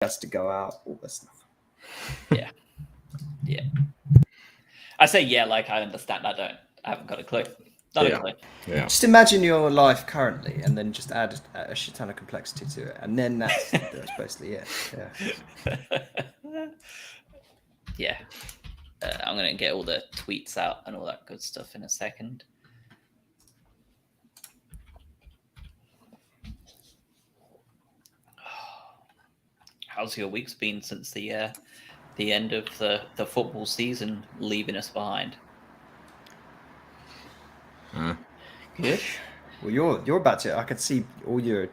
has to go out, all this stuff. Yeah. I say like I understand. I haven't got a clue. Not a clue. Yeah. Just imagine your life currently, and then just add a shit ton of complexity to it, and then that's basically it. Yeah. I'm gonna get all the tweets out and all that good stuff in a second. How's your week's been since the end of the football season leaving us behind? Good. Well, you're about to. I can see all your,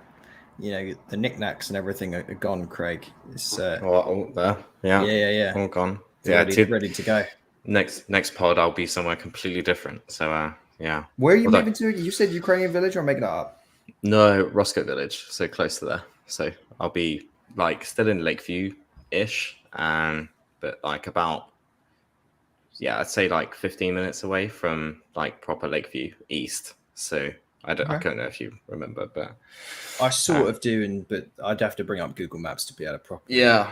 the knickknacks and everything are gone, Craig. It's all there. Yeah. All gone. Ready to go. Next pod, I'll be somewhere completely different. So yeah. Where are you moving to? You said Ukrainian village, or I'm making that up? No, Roscoe Village, so close to there. So I'll be still in Lakeview-ish, but about I'd say 15 minutes away from proper Lakeview East. So I don't know if you remember, but I sort of do, but I'd have to bring up Google Maps to be able to properly. Yeah.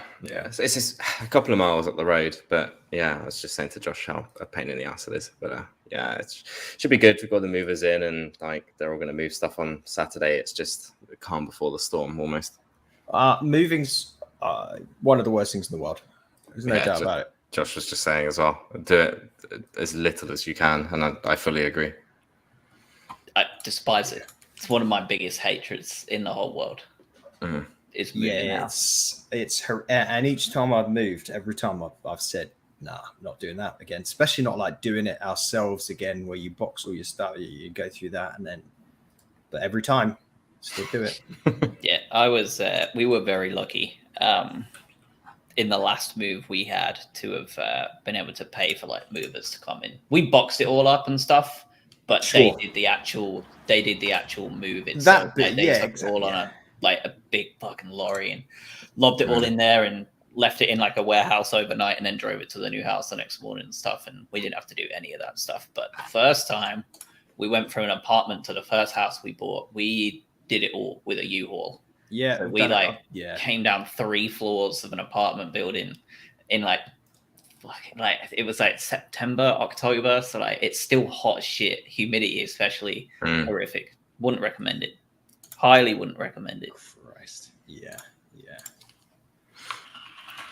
So it's just a couple of miles up the road, but I was just saying to Josh how a pain in the ass it is. But it should be good. We've got the movers in, and they're all going to move stuff on Saturday. It's just the calm before the storm, almost. Moving's one of the worst things in the world. There's no doubt about it. Josh was just saying as well, do it as little as you can, and I fully agree. I despise it. It's one of my biggest hatreds in the whole world. Mm-hmm. It's moving out. It's and each time I've moved, every time I've said, nah, I'm not doing that again. Especially not doing it ourselves again, where you box all your stuff, you go through that, but every time, still do it. Yeah, I was. We were very lucky. In the last move we had to have been able to pay for movers to come in. We boxed it all up and stuff, but they did the actual move itself. They took it all on a big fucking lorry and lobbed it all in there and left it in a warehouse overnight and then drove it to the new house the next morning and stuff. And we didn't have to do any of that stuff. But the first time we went from an apartment to the first house we bought, we did it all with a U-Haul. Yeah, so we came down 3 floors of an apartment building in it was September, October, so it's still hot as shit. Humidity especially horrific. Wouldn't recommend it. Highly wouldn't recommend it. Christ. Yeah.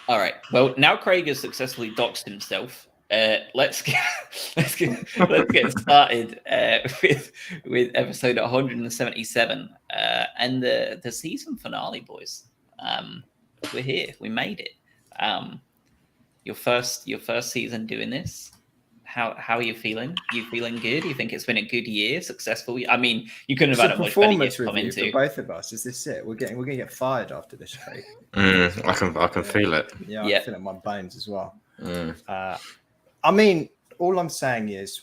All right. Well, now Craig has successfully doxed himself. Let's get started with episode 177 and the season finale, boys. We're here. We made it. Your first season doing this. How are you feeling? You feeling good? You think it's been a good year, successful? I mean, you couldn't have had a much better year to come into. For both of us. Is this it? We're gonna get fired after this, Craig. I can feel it. Yeah, I feel it in my bones as well. I mean, all I'm saying is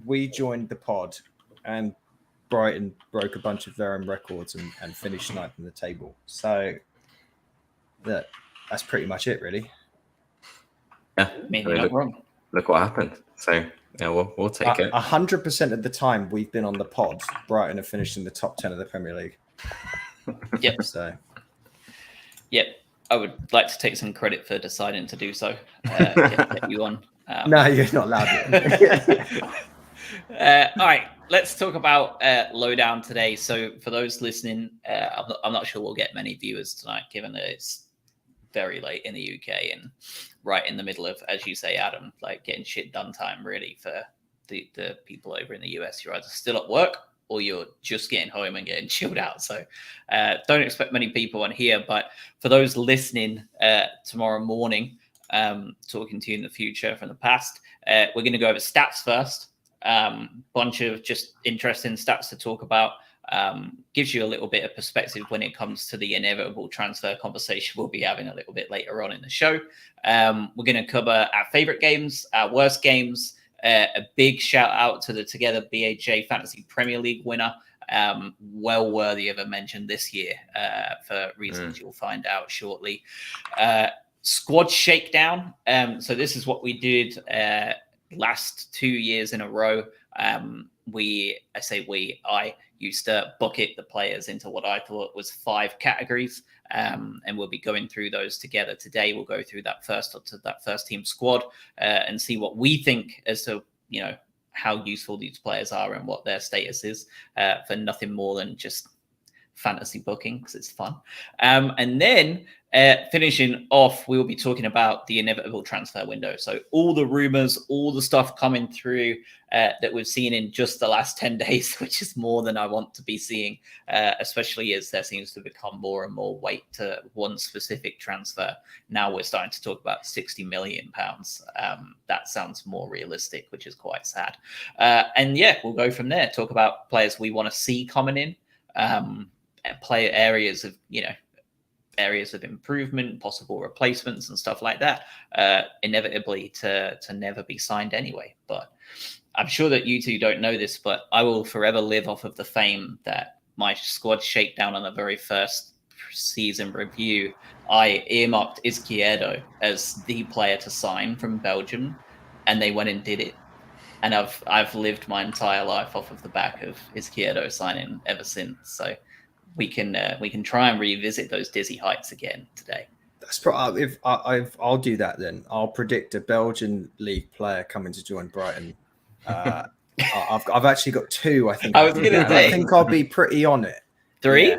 we joined the pod and Brighton broke a bunch of their own records and finished ninth in the table. So that's pretty much it, really. Yeah, look what happened. So yeah, we'll take it. 100% of the time we've been on the pod, Brighton have finished in the top 10 of the Premier League. Yep. So. Yep. I would like to take some credit for deciding to do so. Get you on. No, you're not allowed. All right, let's talk about Lowdown today. So for those listening, I'm not sure we'll get many viewers tonight, given that it's very late in the UK and right in the middle of, as you say, Adam, getting shit done time, really, for the people over in the US. You're either still at work or you're just getting home and getting chilled out. So don't expect many people on here. But for those listening tomorrow morning, talking to you in the future from the past, we're going to go over stats first. Bunch of just interesting stats to talk about. Gives you a little bit of perspective when it comes to the inevitable transfer conversation we'll be having a little bit later on in the show. We're going to cover our favorite games, our worst games, a big shout out to the Together BHA Fantasy Premier League winner. Well worthy of a mention this year for reasons you'll find out shortly. Squad shakedown. So this is what we did last 2 years in a row. I used to bucket the players into what I thought was 5 categories. And we'll be going through those together today. We'll go through that first team squad and see what we think as to, how useful these players are and what their status is for nothing more than just fantasy booking, because it's fun. And then finishing off, we'll be talking about the inevitable transfer window. So all the rumors, all the stuff coming through that we've seen in just the last 10 days, which is more than I want to be seeing, especially as there seems to become more and more weight to one specific transfer. Now we're starting to talk about £60 million. That sounds more realistic, which is quite sad. And yeah, we'll go from there, talk about players we want to see coming in, play areas of, areas of improvement, possible replacements and stuff like that, inevitably to never be signed anyway. But I'm sure that you two don't know this, but I will forever live off of the fame that my squad shakedown on the very first season review, I earmarked Izquierdo as the player to sign from Belgium, and they went and did it. And I've lived my entire life off of the back of Izquierdo signing ever since. So we can try and revisit those dizzy heights again today. That's probably I'll do that then. I'll predict a Belgian league player coming to join Brighton. I've actually got 2. I think. I think I'll be pretty on it. 3. Yeah.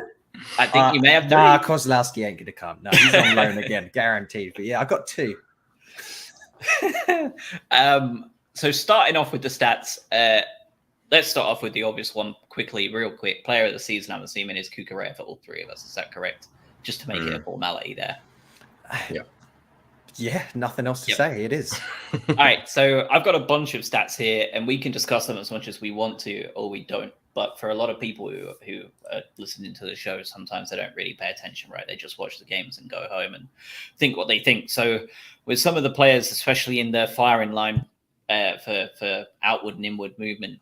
I think you may have 3. Nah, Kozlowski ain't gonna come. No, he's on loan again, guaranteed. But yeah, I got 2. So starting off with the stats, let's start off with the obvious one real quick. Player of the season, I'm assuming, is Cucurella for all 3 of us. Is that correct? Just to make it a formality there. Yeah, nothing else to say. It is. All right, so I've got a bunch of stats here, and we can discuss them as much as we want to, or we don't. But for a lot of people who are listening to the show, sometimes they don't really pay attention, right? They just watch the games and go home and think what they think. So with some of the players, especially in the firing line, for outward and inward movement,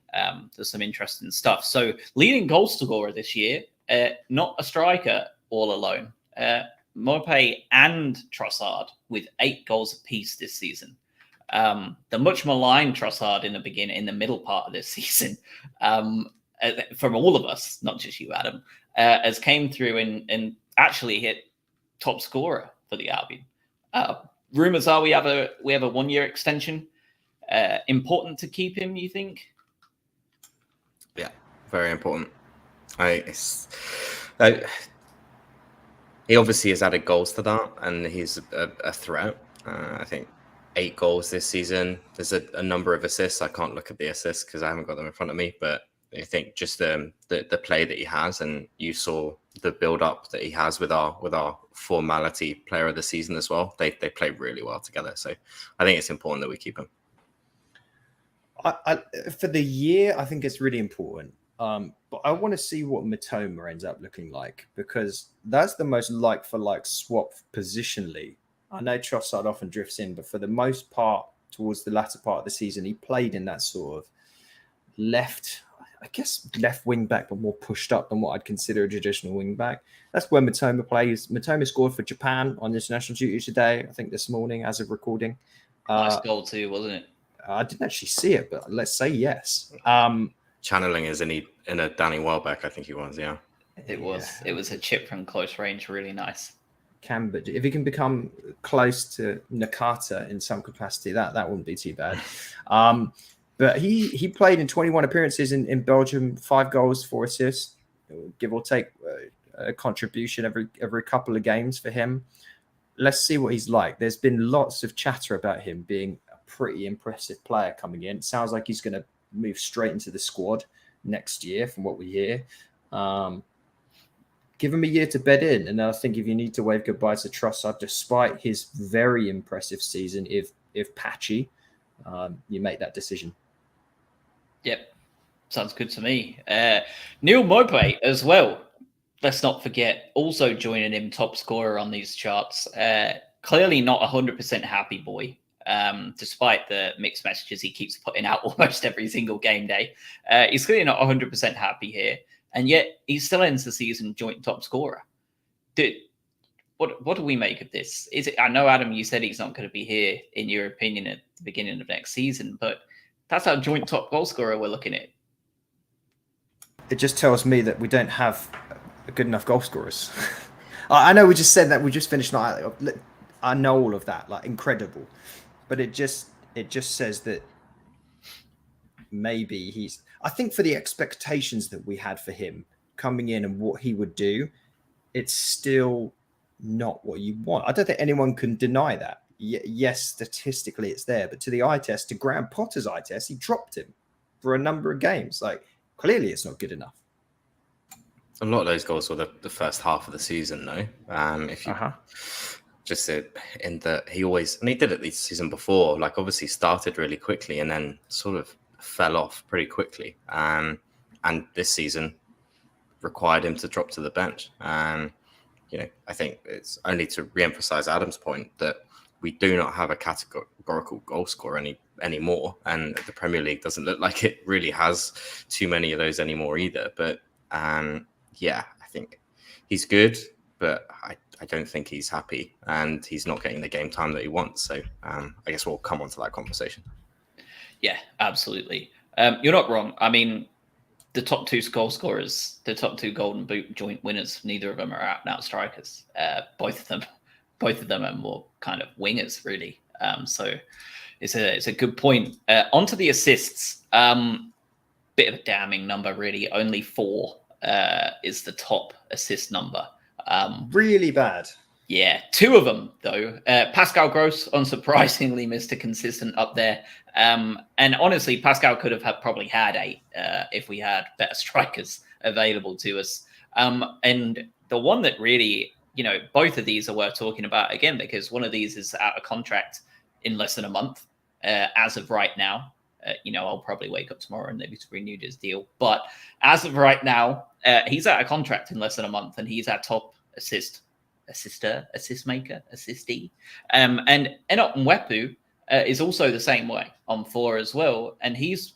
there's some interesting stuff. So leading goal scorer this year, not a striker all alone. Mopé and Trossard with 8 goals apiece this season. The much maligned Trossard in the middle part of this season, from all of us, not just you, Adam, has came through and actually hit top scorer for the Albion. Rumors are we have a 1-year extension. Important to keep him, you think? Yeah, very important. He obviously has added goals to that, and he's a threat. I think 8 goals this season. There's a number of assists. I can't look at the assists because I haven't got them in front of me, but I think just the play that he has, and you saw the build up that he has with our formality player of the season as well. They play really well together. So I think it's important that we keep him. For the year, I think it's really important. But I want to see what Mitoma ends up looking like, because that's the most like-for-like swap positionally. I know Trossard often drifts in, but for the most part, towards the latter part of the season, he played in that sort of left wing back, but more pushed up than what I'd consider a traditional wing back. That's where Mitoma plays. Mitoma scored for Japan on international duty today, I think this morning as of recording. Nice goal too, wasn't it? I didn't actually see it, but let's say yes. Channeling is in a Danny Welbeck, I think he was, yeah. It was a chip from close range, really nice. But if he can become close to Nakata in some capacity, that wouldn't be too bad. But he played in 21 appearances in Belgium, 5 goals, 4 assists, give or take a contribution every couple of games for him. Let's see what he's like. There's been lots of chatter about him being a pretty impressive player coming in. It sounds like he's going to move straight into the squad next year from what we hear. Give him a year to bed in. And I think if you need to wave goodbye to Trossard, despite his very impressive season, if patchy, you make that decision. Yep. Sounds good to me. Neal Maupay as well. Let's not forget, also joining him top scorer on these charts. Clearly not 100% happy boy, despite the mixed messages he keeps putting out almost every single game day. He's clearly not 100% happy here, and yet he still ends the season joint top scorer. What do we make of this? Is it? I know, Adam, you said he's not going to be here, in your opinion, at the beginning of next season, but that's our joint top goal scorer we're looking at. it just tells me that we don't have good enough goal scorers. I know we just said that we just finished. I know all of that, like incredible, but it just says that maybe he's. I think for the expectations that we had for him coming in and what he would do, it's still not what you want. I don't think anyone can deny that. Yes, statistically it's there, but to the eye test, to Graham Potter's eye test, he dropped him for a number of games. Like clearly, it's not good enough. A lot of those goals were the first half of the season, though. If you just in that he always, and he did it the season before, like obviously started really quickly and then sort of fell off pretty quickly. And this season required him to drop to the bench. You know, I think it's only to re-emphasize Adam's point that we do not have a categorical goal scorer anymore, and the Premier League doesn't look like it really has too many of those anymore either. But yeah, I think he's good, but I don't think he's happy, and he's not getting the game time that he wants. So I guess we'll come on to that conversation. Yeah, absolutely. You're not wrong. I mean, the top two goal scorers, the top two Golden Boot joint winners, neither of them are out-and-out strikers. Both of them are more kind of wingers, really. So it's a good point. Onto the assists. Bit of a damning number, really. Only 4 is the top assist number. Really bad. Yeah, 2 of them, though. Pascal Gross, unsurprisingly, Mr. Consistent up there. And honestly, Pascal could have probably had 8 if we had better strikers available to us. And the one that really, you know, both of these are worth talking about again, because one of these is out of contract in less than a month as of right now. You know, I'll probably wake up tomorrow and maybe renewed his deal. But as of right now, he's out of contract in less than a month, and he's our top assist maker. And Enoch Mwepu is also the same way on 4 as well, and he's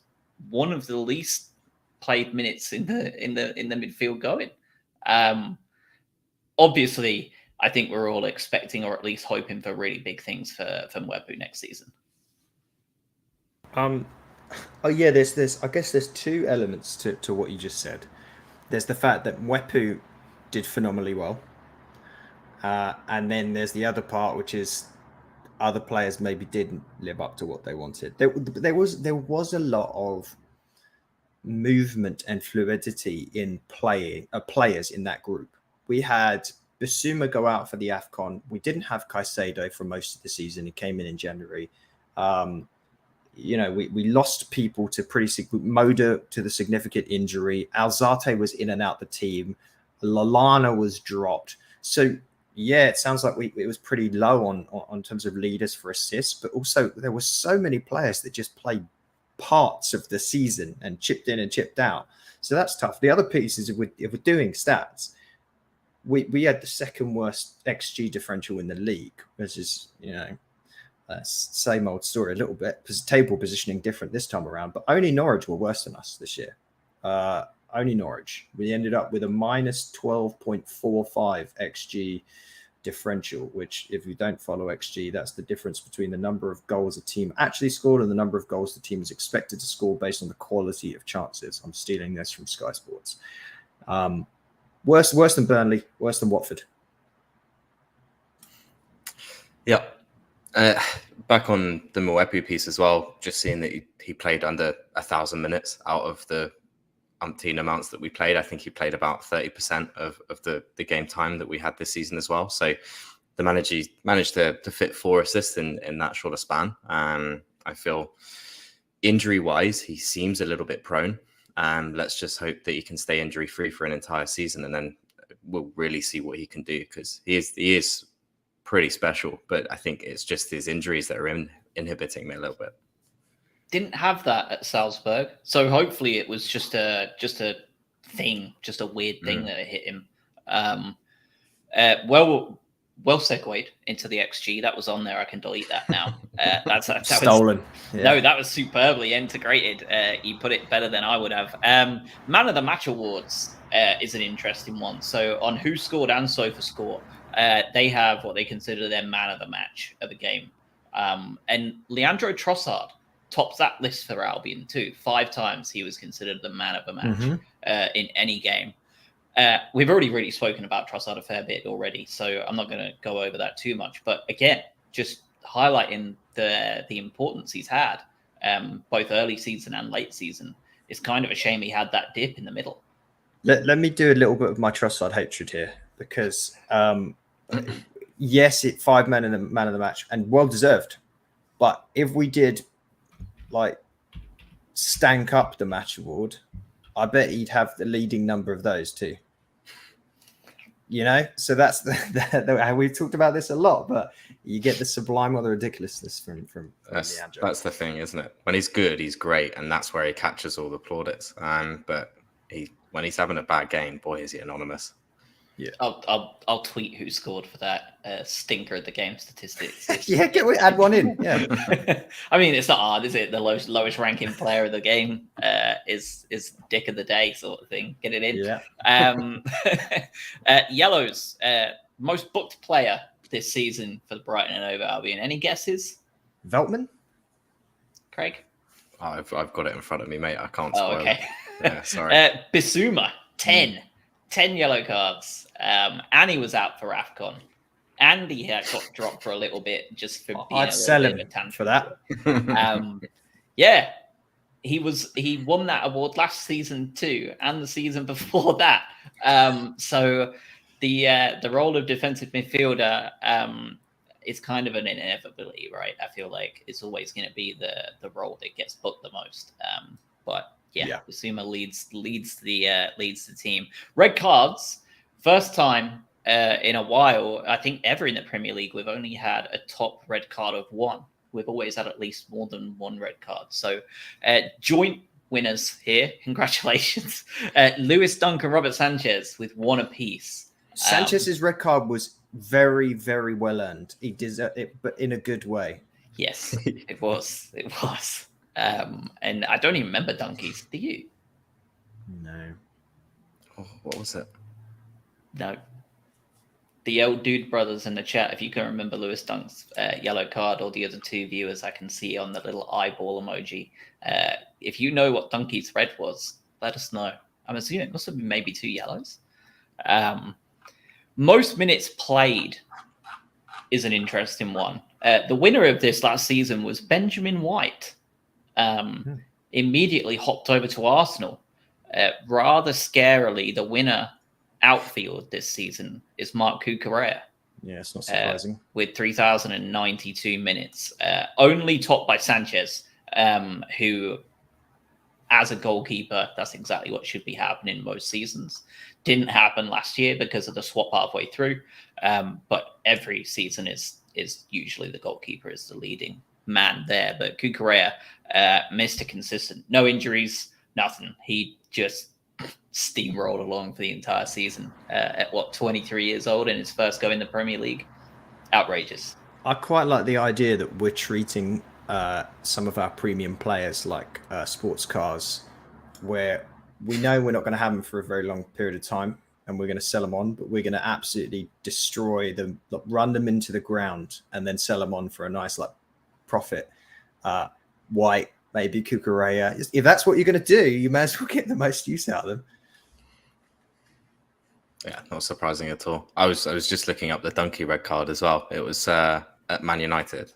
one of the least played minutes in the midfield going. Obviously, I think we're all expecting, or at least hoping, for really big things for Mwepu next season. Oh yeah, there's I guess there's 2 elements to what you just said. There's the fact that Mwepu did phenomenally well. And then there's the other part, which is other players maybe didn't live up to what they wanted. There was a lot of movement and fluidity in players in that group. We had Bissouma go out for the AFCON. We didn't have Caicedo for most of the season. He came in January. You know, we lost people to Moda to the significant injury. Alzate was in and out the team. Lallana was dropped. So yeah, it sounds like it was pretty low on terms of leaders for assists, but also there were so many players that just played parts of the season and chipped in and chipped out. So that's tough. The other piece is if we're doing stats, we had the second worst XG differential in the league, which is, you know, same old story a little bit. Table positioning different this time around, but only Norwich were worse than us this year. Only Norwich. We ended up with a minus 12.45 XG differential, which if you don't follow XG, that's the difference between the number of goals a team actually scored and the number of goals the team is expected to score based on the quality of chances. I'm stealing this from Sky Sports. Worse than Burnley, worse than Watford. Yeah. Back on the Mwepu piece as well, just seeing that he played under 1,000 minutes out of the umpteen amounts that we played. I think he played about 30% of the game time that we had this season as well. So the manager managed to fit 4 assists in that short a span. I feel injury-wise, he seems a little bit prone. Let's just hope that he can stay injury-free for an entire season, and then we'll really see what he can do, because he is pretty special, but I think it's just his injuries that are inhibiting me a little bit. Didn't have that at Salzburg, so hopefully it was just a thing, just a weird thing that hit him. Well segued into the XG that was on there. I can delete that now. That's stolen. No, that was superbly integrated. You put it better than I would have. Man of the Match awards is an interesting one. So on Who Scored and SofaScore, they have what they consider their man of the match of the game. And Leandro Trossard tops that list for Albion too. 5 times he was considered the man of the match. in any game. We've already really spoken about Trossard a fair bit already, so I'm not going to go over that too much. But again, just highlighting the importance he's had, both early season and late season. It's kind of a shame he had that dip in the middle. Let me do a little bit of my Trossard hatred here, because yes, 5 man of the match and well deserved. But if we did like stank up the match award, I bet he'd have the leading number of those too. You know, so that's we've talked about this a lot, but you get the sublime or the ridiculousness from that's the thing, isn't it? When he's good, he's great, and that's where he catches all the plaudits. But when he's having a bad game, boy, is he anonymous. Yeah, I'll tweet who scored for that stinker of the game statistics. Yeah, add one in. Yeah, I mean, it's not hard, is it? The lowest ranking player of the game is dick of the day sort of thing. Get it in. Yeah. Yellows, most booked player this season for the Brighton and Hove Albion. Any guesses? Veltman. Craig. I've got it in front of me, mate. I can't. Oh, okay. Yeah, sorry. Bissouma, 10 yellow cards. And he was out for AFCON. And he got dropped for a little bit just for being I'd sell him for that. Yeah, he won that award last season too, and the season before that. So the role of defensive midfielder is kind of an inevitability, right? I feel like it's always going to be the role that gets booked the most. But yeah. Bissouma leads the team. Red cards, first time in a while, I think ever in the Premier League, we've only had a top red card of 1. We've always had at least more than 1 red card. So joint winners here. Congratulations. Lewis Dunk and Robert Sanchez with 1 apiece. Sanchez's red card was very, very well earned. He deserved it, but in a good way. Yes, it was. It was. And I don't even remember Dunky's. Do you? No. Oh, what was it? No. The old dude brothers in the chat, if you can remember Lewis Dunk's yellow card, or the other 2 viewers I can see on the little eyeball emoji. If you know what Dunky's red was, let us know. I'm assuming it must have been maybe 2 yellows. Most minutes played is an interesting one. The winner of this last season was Benjamin White. Immediately hopped over to Arsenal. Rather scarily, the winner outfield this season is Marc Cucurella. Yeah, it's not surprising. With 3,092 minutes. Only topped by Sanchez, who, as a goalkeeper, that's exactly what should be happening most seasons. Didn't happen last year because of the swap halfway through. But every season is usually the goalkeeper is the leading man there. But Cucurella, Mr. Consistent. No injuries, nothing. He just steamrolled along for the entire season at 23 years old in his first go in the Premier League. Outrageous. I quite like the idea that we're treating some of our premium players like sports cars, where we know we're not going to have them for a very long period of time and we're going to sell them on, but we're going to absolutely destroy them, run them into the ground and then sell them on for a nice profit. White, maybe Cucurella. If that's what you're going to do, you may as well get the most use out of them. Yeah, not surprising at all. I was just looking up the Donkey red card as well. It was at Man United.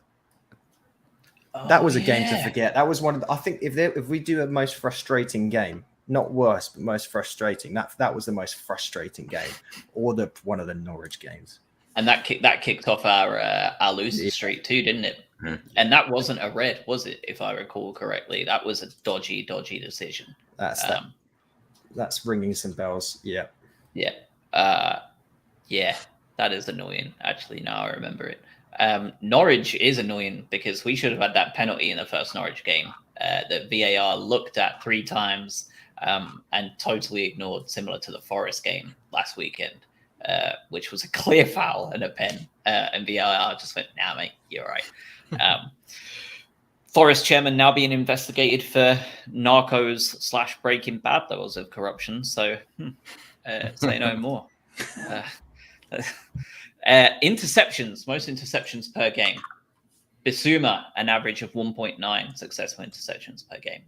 That was a game to forget. That was one of the, I think if we do a most frustrating game, not worst, but most frustrating, that was the most frustrating game, or one of the Norwich games. And that kicked off our losing streak too, didn't it? Mm. And that wasn't a red, was it? If I recall correctly, that was a dodgy decision. That's ringing some bells. Yeah. Yeah. Yeah. That is annoying. Actually, now I remember it. Norwich is annoying because we should have had that penalty in the first Norwich game that VAR looked at 3 times and totally ignored, similar to the Forest game last weekend, which was a clear foul and a pen. And VAR just went, nah, mate, you're right. Forest chairman now being investigated for narcos / Breaking Bad levels of corruption. So say no more. Interceptions, most interceptions per game. Bissouma, an average of 1.9 successful interceptions per game.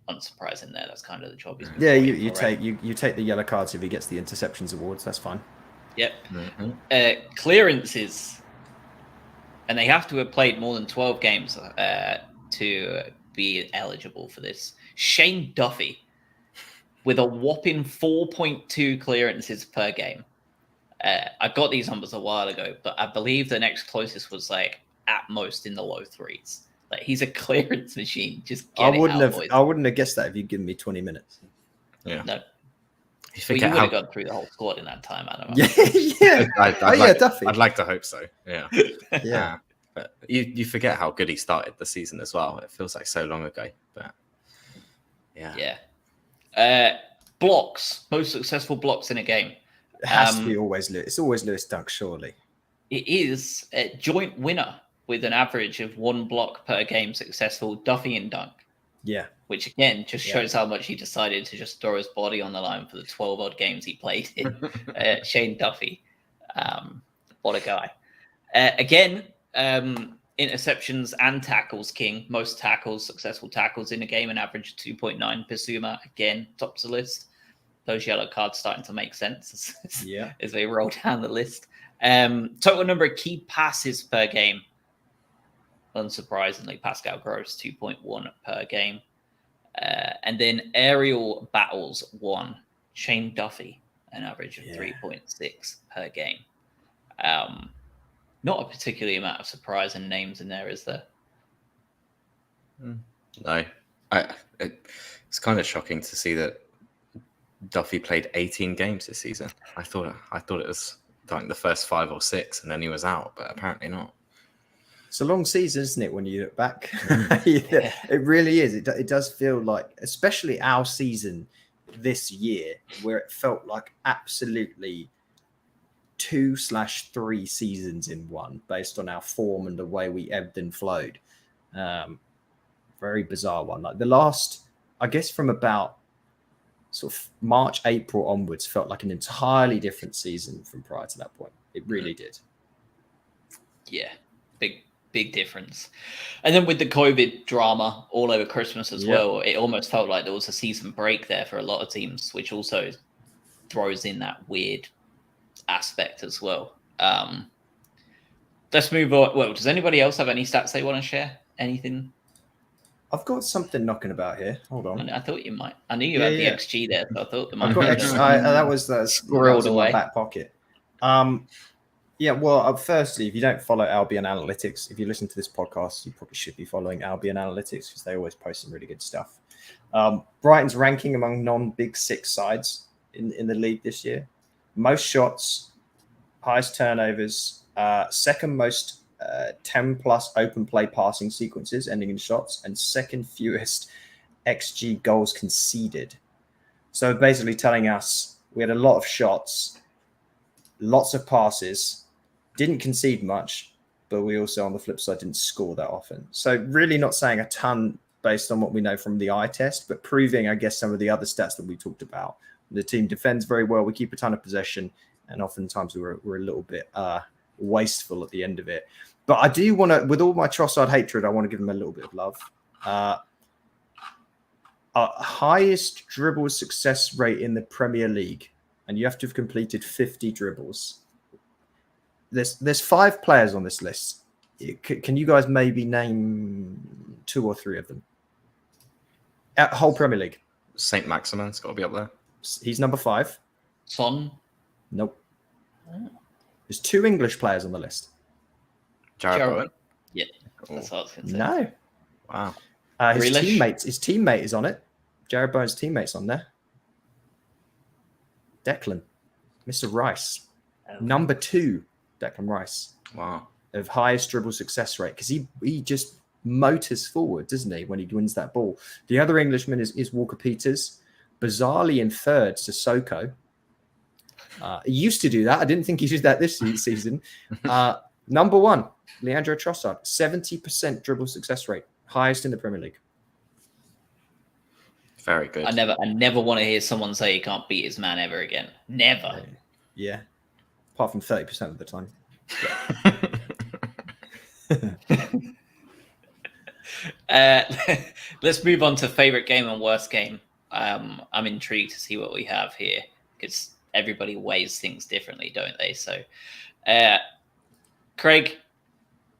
unsurprising there. That's kind of the job he's been Yeah, brought you, in you for, right? take you take the yellow cards if he gets the interceptions awards. That's fine. Yep. Mhm. Clearances, and they have to have played more than 12 games to be eligible for this. Shane Duffy with a whopping 4.2 clearances per game. I got these numbers a while ago, but I believe the next closest was like at most in the low threes. Like he's a clearance machine. Just get it out, boys. I wouldn't have guessed that if you'd given me 20 minutes. Yeah. No, You well, you forget would how. have gone through the whole squad in that time, Adam. Yeah, yeah. I'd Duffy. I'd like to hope so. Yeah. Yeah. But you forget how good he started the season as well. It feels like so long ago. But yeah. Yeah. Blocks. Most successful blocks in a game. It has to be always Lewis. It's always Lewis Dunk, surely. It is a joint winner with an average of 1 block per game successful, Duffy and Dunk, Yeah. which again just Yeah. shows how much he decided to just throw his body on the line for the 12 odd games he played in. Shane Duffy. What a guy. Again, interceptions and tackles king. Most tackles, successful tackles in a game, an average of 2.9. Bissouma, again, tops the list. Those yellow cards starting to make sense Yeah. as they roll down the list. Total number of key passes per game. Unsurprisingly, Pascal Gross, 2.1 per game. And then aerial battles, 1. Shane Duffy, an average of 3.6 per game. Not a particularly amount of surprising names in there, is there? No. It's kind of shocking to see that Duffy played 18 games this season. I thought it was like the first 5 or 6, and then he was out, but apparently not. It's a long season, isn't it, when you look back? Yeah, it really is. It does feel like, especially our season this year, where it felt like absolutely 2/3 seasons in one, based on our form and the way we ebbed and flowed. Very bizarre one. Like the last, I guess, from about sort of March, April onwards, felt like an entirely different season from prior to that point. It really did. Yeah, big difference. And then with the COVID drama all over Christmas as well, it almost felt like there was a season break there for a lot of teams, which also throws in that weird aspect as well. Let's move on. Well, does anybody else have any stats they want to share? Anything? I've got something knocking about here. Hold on. I thought you might. I knew you had the XG there, so I thought there might I've got be XG. That was squirreled in away. my back pocket. Yeah, well, firstly, if you don't follow Albion Analytics, if you listen to this podcast, you probably should be following Albion Analytics because they always post some really good stuff. Brighton's ranking among non-Big Six sides in the league this year. Most shots, highest turnovers, second most 10-plus open play passing sequences ending in shots, and second fewest XG goals conceded. So basically telling us we had a lot of shots, lots of passes, didn't concede much, but we also, on the flip side, didn't score that often. So really not saying a ton based on what we know from the eye test, but proving, I guess, some of the other stats that we talked about. The team defends very well. We keep a ton of possession, and oftentimes we're a little bit wasteful at the end of it. But I do want to, with all my Trossard hatred, I want to give him a little bit of love. Highest dribble success rate in the Premier League, and you have to have completed 50 dribbles. There's 5 players on this list. Can you guys maybe name 2 or 3 of them? Whole Premier League. Saint Maximin's got to be up there. He's number 5. Son? Nope. There's 2 English players on the list. Jared Bowen? Yeah, that's what I was going to say. No. Wow. His teammate is on it. Jared Bowen's teammate's on there. Declan. Mr. Rice. Number 2, Declan Rice. Wow. Of highest dribble success rate, because he just motors forward, doesn't he, when he wins that ball. The other Englishman is Walker Peters. Bizarrely in third, Sissoko. He used to do that. I didn't think he did that this season. Number 1, Leandro Trossard. 70% dribble success rate. Highest in the Premier League. Very good. I never want to hear someone say he can't beat his man ever again. Never. Yeah. Apart from 30% of the time. Let's move on to favorite game and worst game. I'm intrigued to see what we have here because everybody weighs things differently, don't they? So, Craig,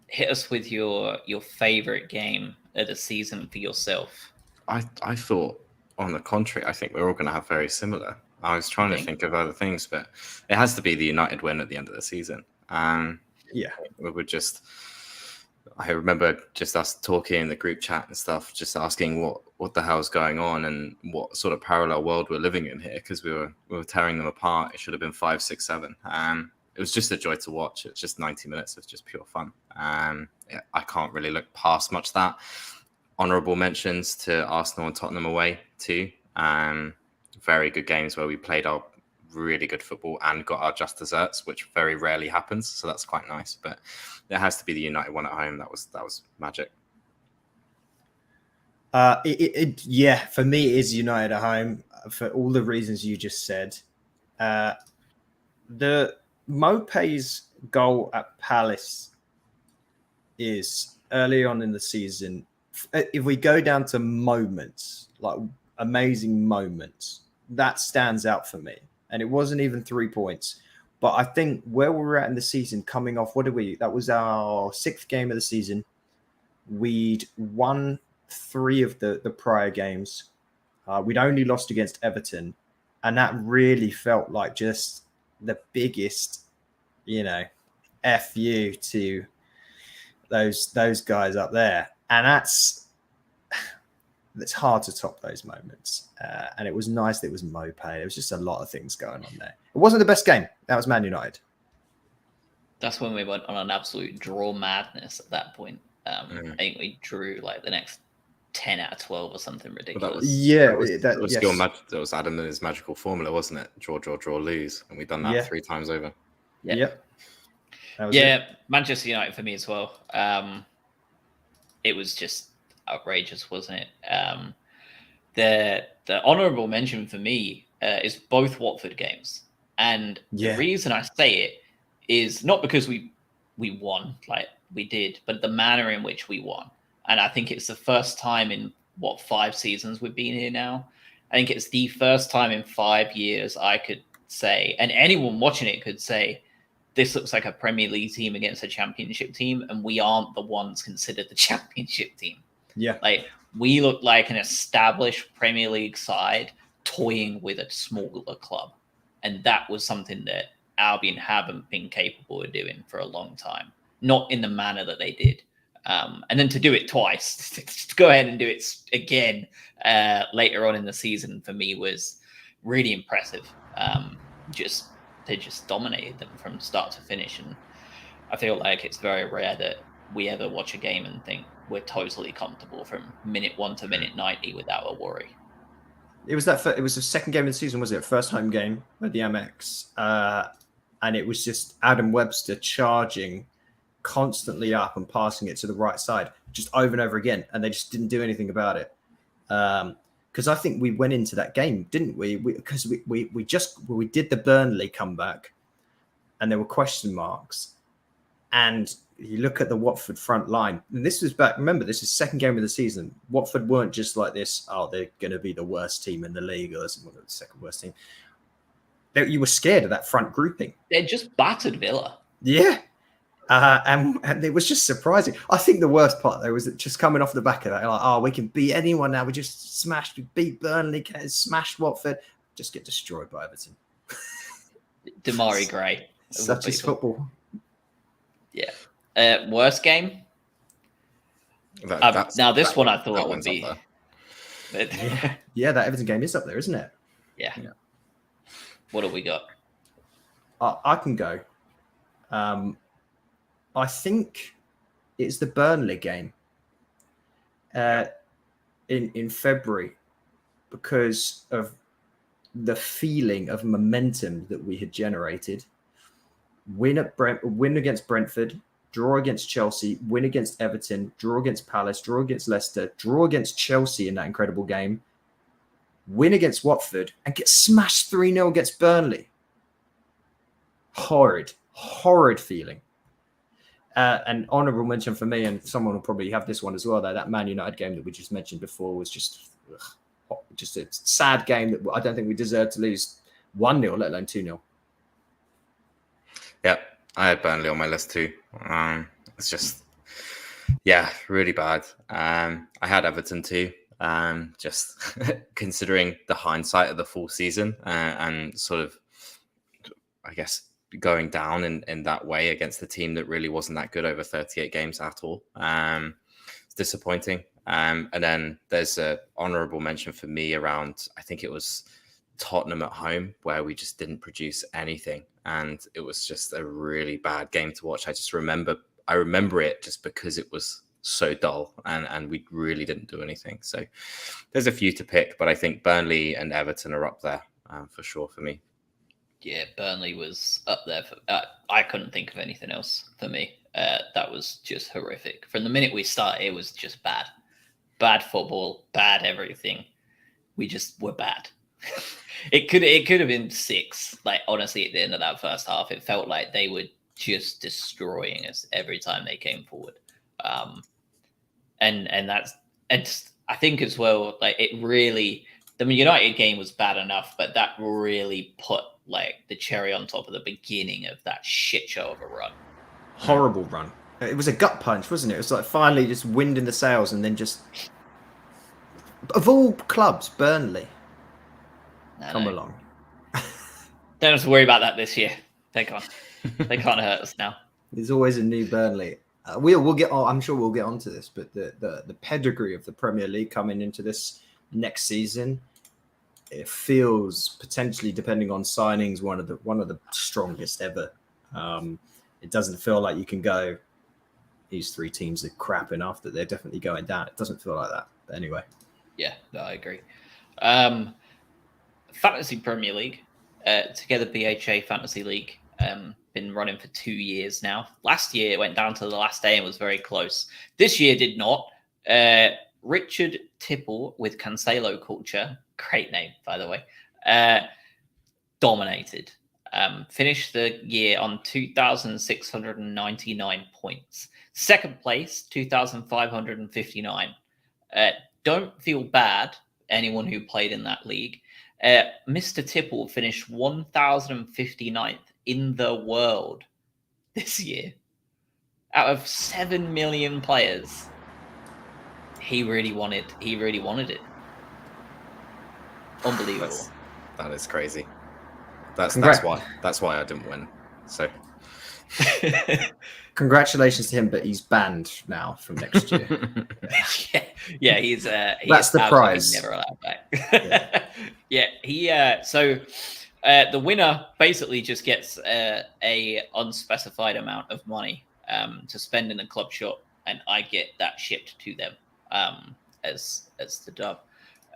hit us with your favorite game of the season for yourself. I thought, on the contrary, I think we're all going to have very similar. I was trying to think of other things, but it has to be the United win at the end of the season. Yeah, we would just. I remember just us talking in the group chat and stuff, just asking what the hell's going on and what sort of parallel world we're living in here, because we were tearing them apart. It should have been 5, 6, 7. It was just a joy to watch. It's just 90 minutes of just pure fun. Yeah, I can't really look past much of that. Honourable mentions to Arsenal and Tottenham away too. Very good games where we played our really good football and got our just desserts, which very rarely happens. So that's quite nice. But it has to be the United one at home. That was magic. Yeah, for me, it is United at home for all the reasons you just said. The Mopé's goal at Palace is early on in the season. If we go down to moments, like amazing moments, that stands out for me. And it wasn't even 3 points. But I think where we were at in the season, coming off, that was our 6th game of the season. We'd won 3 of the prior games. We'd only lost against Everton. And that really felt like just the biggest, F you to those guys up there. And it's hard to top those moments. And it was nice that it was Mopé. There was just a lot of things going on there. It wasn't the best game. That was Man United. That's when we went on an absolute draw madness at that point. I think we drew like the next 10 out of 12 or something ridiculous. That was Adam and his magical formula, wasn't it? Draw, lose. And we've done that 3 times over. Yep. Manchester United for me as well. It was just outrageous, wasn't it? The honourable mention for me is both Watford games, and the reason I say it is not because we won like we did, but the manner in which we won. And I think it's the first time in 5 seasons we've been here now. I think it's the first time in 5 years I could say, and anyone watching it could say, this looks like a Premier League team against a Championship team, and we aren't the ones considered the Championship team. Yeah. Like, we look like an established Premier League side toying with a smaller club. And that was something that Albion haven't been capable of doing for a long time. Not in the manner that they did. And then to do it twice, to go ahead and do it again later on in the season, for me was really impressive. They just dominated them from start to finish. And I feel like it's very rare that we ever watch a game and think we're totally comfortable from minute 1 to minute 90 without a worry. It was it was the second game of the season, was it? First home game at the Amex. And it was just Adam Webster charging constantly up and passing it to the right side just over and over again. And they just didn't do anything about it. Because I think we went into that game, didn't we? Because we did the Burnley comeback and there were question marks. And you look at the Watford front line, and this was back, remember, this is second game of the season. Watford weren't just like this, they're going to be the worst team in the league, or the second worst team. You were scared of that front grouping. They just battered Villa. Yeah. And it was just surprising. I think the worst part, though, was that just coming off the back of that, like, we can beat anyone now. We beat Burnley, smashed Watford, just get destroyed by Everton. Demarai Gray. Such is football. Yeah. Worst game? Now, this one I thought would be... Yeah, that Everton game is up there, isn't it? Yeah. What have we got? I can go. I think it's the Burnley game in February, because of the feeling of momentum that we had generated. Win against Brentford, draw against Chelsea, win against Everton, draw against Palace, draw against Leicester, draw against Chelsea in that incredible game, win against Watford, and get smashed 3-0 against Burnley. Horrid feeling. An honourable mention for me, and someone will probably have this one as well, though, that Man United game that we just mentioned before was just a sad game that I don't think we deserved to lose 1-0, let alone 2-0. Yeah, I had Burnley on my list too. It's just, yeah, really bad. I had Everton too. Just considering the hindsight of the full season and sort of, I guess, going down in that way against the team that really wasn't that good over 38 games at all. It's disappointing. And then there's a honourable mention for me around, I think it was Tottenham at home, where we just didn't produce anything. And it was just a really bad game to watch. I remember it just because it was so dull and we really didn't do anything. So there's a few to pick, but I think Burnley and Everton are up there for sure for me. Yeah, Burnley was up there. I couldn't think of anything else for me. That was just horrific. From the minute we started, it was just bad. Bad football, bad everything. We just were bad. It could have been 6. Like, honestly, at the end of that first half, it felt like they were just destroying us every time they came forward. And I think as well, like, it really, the United game was bad enough, but that really put like the cherry on top of the beginning of that shit show of a run. Horrible run. It was a gut punch, wasn't it? It was like finally just wind in the sails, and then just, of all clubs, Burnley come along. Don't have to worry about that this year. They can't hurt us now. There's always a new Burnley. We'll get on. I'm sure we'll get onto this, but the pedigree of the Premier League coming into this next season, it feels potentially, depending on signings, one of the strongest ever. It doesn't feel like you can go, these 3 teams are crap enough that they're definitely going down. It doesn't feel like that. But anyway. Yeah, no, I agree. Fantasy Premier League, Together BHA Fantasy League, been running for 2 years now. Last year it went down to the last day and was very close. This year did not. Richard Tipple with Cancelo Culture, great name, by the way, dominated. Finished the year on 2,699 points. Second place, 2,559. Don't feel bad, anyone who played in that league. Mr. Tipple finished 1,059th in the world this year. Out of 7 million players, he really wanted it. Unbelievable. That is crazy. That's why I didn't win. So congratulations to him, but he's banned now from next year. yeah, he's that's the prize. Never allowed back. So the winner basically just gets a unspecified amount of money to spend in a club shop, and I get that shipped to them as the dub.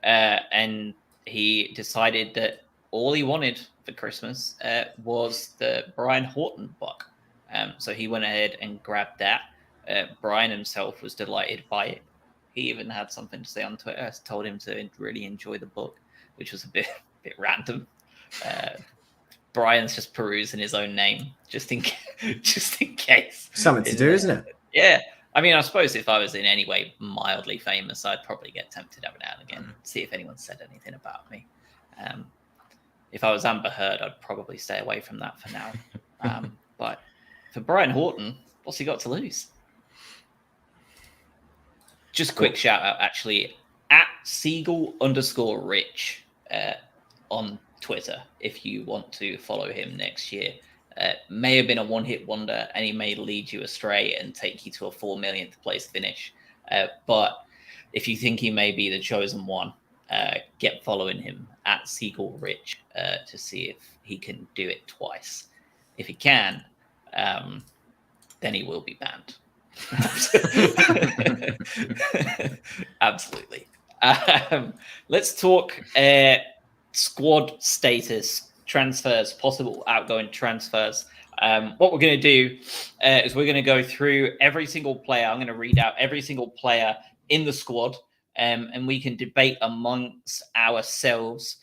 And he decided that all he wanted for Christmas was the Brian Horton book. So he went ahead and grabbed that. Brian himself was delighted by it. He even had something to say on Twitter. I told him to really enjoy the book, which was a bit random. Brian's just perusing his own name just in case. Something to do, isn't it? Yeah. I mean, I suppose if I was in any way mildly famous, I'd probably get tempted every now and again, see if anyone said anything about me. If I was Amber Heard, I'd probably stay away from that for now. But for Brian Horton, what's he got to lose? Just quick shout out, actually, at Seagull_Rich on Twitter, if you want to follow him next year. May have been a one-hit wonder, and he may lead you astray and take you to a 4 millionth place finish. But if you think he may be the chosen one, get following him at Seagull Rich to see if he can do it twice. If he can, then he will be banned. Absolutely. Let's talk squad status, transfers, possible outgoing transfers. What we're going to do is we're going to go through every single player. I'm going to read out every single player in the squad, and we can debate amongst ourselves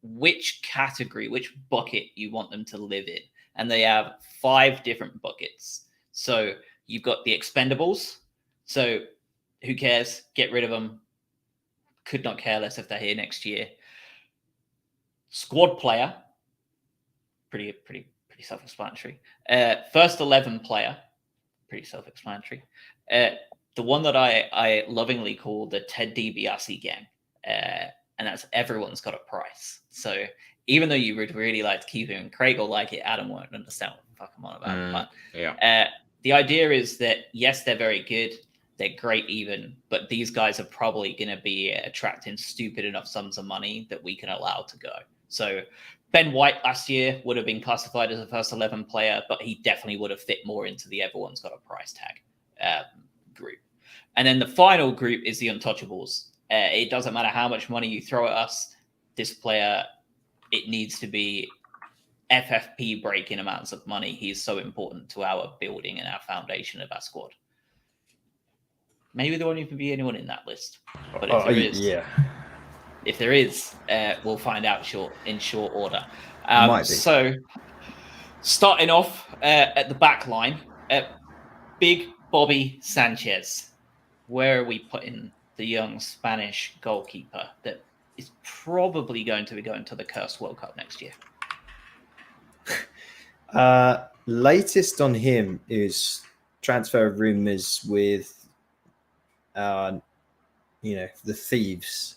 which category, which bucket you want them to live in. And they have 5 different buckets. So you've got the expendables. So who cares? Get rid of them. Could not care less if they're here next year. Squad player. Pretty self-explanatory. First 11 player. Pretty self-explanatory. The one that I lovingly call the Ted DiBiase gang. And that's everyone's got a price. So even though you would really like to keep him, and Craig will like it, Adam won't understand what the fuck I'm on about. But the idea is that, yes, they're very good. They're great even, but these guys are probably going to be attracting stupid enough sums of money that we can allow to go. So Ben White last year would have been classified as a first 11 player, but he definitely would have fit more into the everyone's got a price tag group. And then the final group is the untouchables. It doesn't matter how much money you throw at us. This player, it needs to be FFP breaking amounts of money. He's so important to our building and our foundation of our squad. Maybe there won't even be anyone in that list. But if there is, we'll find out in short order. So starting off at the back line, Big Bobby Sanchez. Where are we putting the young Spanish goalkeeper that is probably going to be going to the Cursed World Cup next year? Latest on him is transfer rumors with, the thieves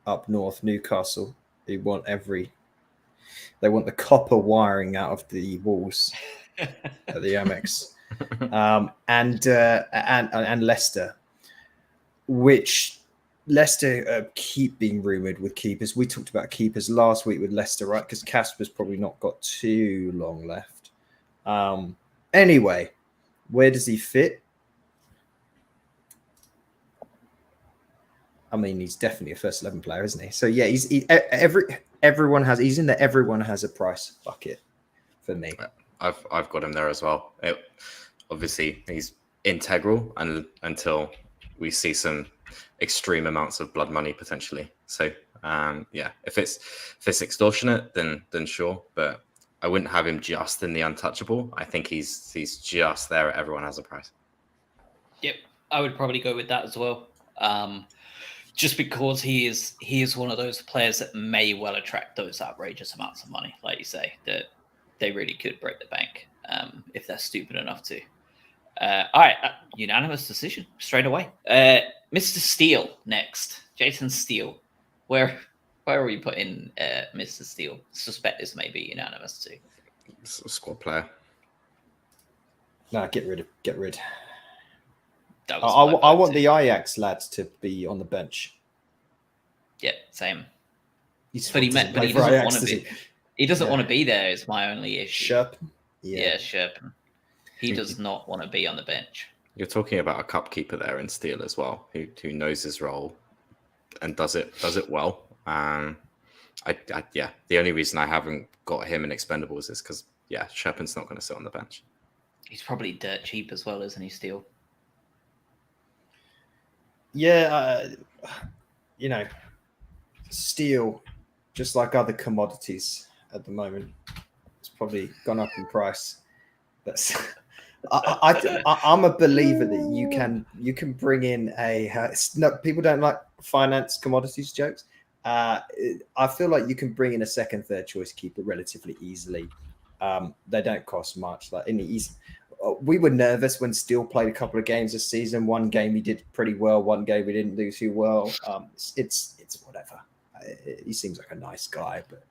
up north, Newcastle. They want the copper wiring out of the walls at the Amex, and Leicester, which Leicester keep being rumored with keepers. We talked about keepers last week with Leicester, right? Because Casper's probably not got too long left. Anyway, where does he fit? I mean, he's definitely a first 11 player, isn't he? So yeah, he's in the everyone has a price bucket for me. I've got him there as well. Obviously, he's integral until we see some extreme amounts of blood money potentially. So if it's extortionate, then sure, but I wouldn't have him just in the untouchable. I think he's just there. Everyone has a price. Yep, I would probably go with that as well. Just because he is one of those players that may well attract those outrageous amounts of money, like you say, that they really could break the bank if they're stupid enough to. All right, unanimous decision straight away. Mr. Steele next. Jason Steele. Where are we putting Mr. Steele? Suspect this may be unanimous too. Squad player. Nah, get rid. I want the Ajax lads to be on the bench. Yeah, same. He doesn't want to be. He doesn't want to be there. Is my only issue. Sherpen. Yeah, Sherpen. He does not want to be on the bench. You're talking about a cup keeper there in Steele as well, who knows his role and does it well. The only reason I haven't got him in Expendables is because Sherpen's not going to sit on the bench. He's probably dirt cheap as well, isn't he, Steele? Yeah, steel, just like other commodities at the moment, it's probably gone up in price. That's I'm a believer that you can bring in people don't like finance commodities jokes. I feel like you can bring in a second, third choice keeper relatively easily. They don't cost much. We were nervous when Steele played a couple of games this season. One game he did pretty well. One game he didn't do too well. It's whatever. He seems like a nice guy. But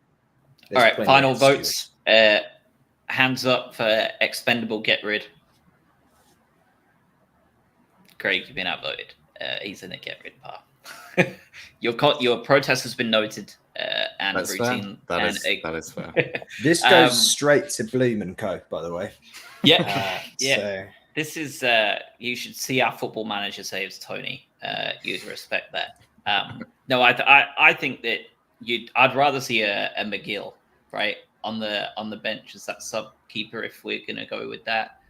all right, final votes. Hands up for expendable get rid. Craig, you've been outvoted. He's in the get rid part. Your protest has been noted. And that's routine. Fair. That is fair. This goes straight to Bloom and Co. By the way. Yeah, So. This is you should see our football manager saves Tony. You'd respect that. No, I think that I'd rather see a McGill right on the bench as that sub keeper if we're gonna go with that.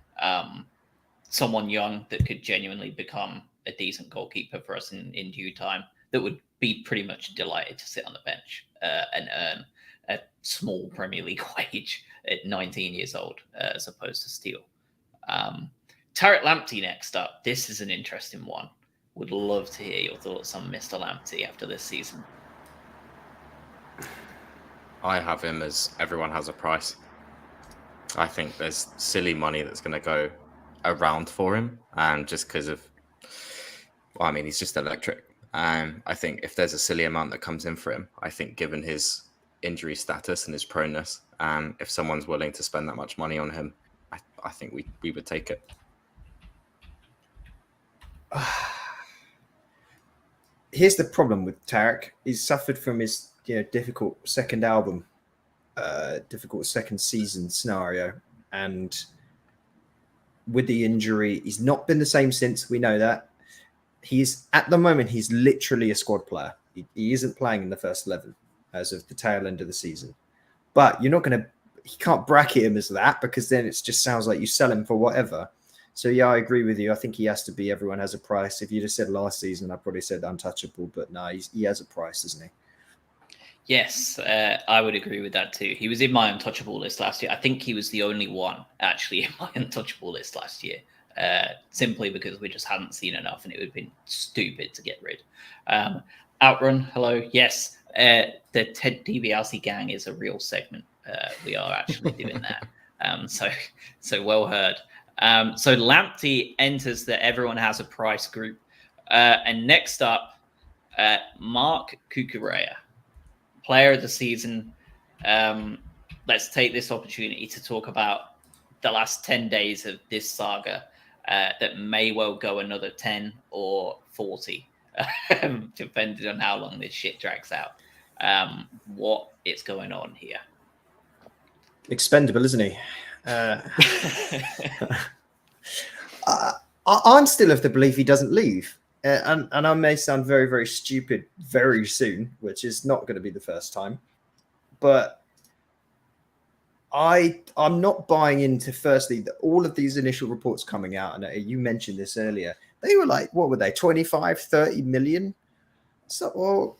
Someone young that could genuinely become a decent goalkeeper for us in due time. That would be pretty much delighted to sit on the bench and earn a small Premier League wage at 19 years old, as opposed to Steele. Tarek Lamptey next up. This is an interesting one. Would love to hear your thoughts on Mr. Lamptey after this season. I have him as everyone has a price. I think there's silly money that's going to go around for him, and just because of, well, I mean, he's just electric. And I think if there's a silly amount that comes in for him, I think given his injury status and his proneness, if someone's willing to spend that much money on him, I think we would take it. Here's the problem with Tarek. He's suffered from his difficult second album, difficult second season scenario, and with the injury, he's not been the same since. We know that. He's at the moment, he's literally a squad player. He isn't playing in the first 11 as of the tail end of the season. But you can't bracket him as that, because then it just sounds like you sell him for whatever. So yeah, I agree with you. I think he has to be, everyone has a price. If you just said last season, I probably said untouchable, but no, he has a price, doesn't he? Yes, I would agree with that too. He was in my untouchable list last year. I think he was the only one actually in my untouchable list last year, simply because we just hadn't seen enough and it would have been stupid to get rid. Outrun, hello. Yes, the Ted DiBiase gang is a real segment. We are actually doing that. So well heard. So Lamptey enters the everyone has a price group. And next up, Mark Cucurella, player of the season. Let's take this opportunity to talk about the last 10 days of this saga that may well go another 10 or 40, depending on how long this shit drags out. What is going on here? Expendable, isn't he? I'm still of the belief he doesn't leave. And I may sound very, very stupid very soon, which is not going to be the first time. But I'm not buying into, firstly, that all of these initial reports coming out, and you mentioned this earlier, they were like, what were they, 25, 30 million? So, well,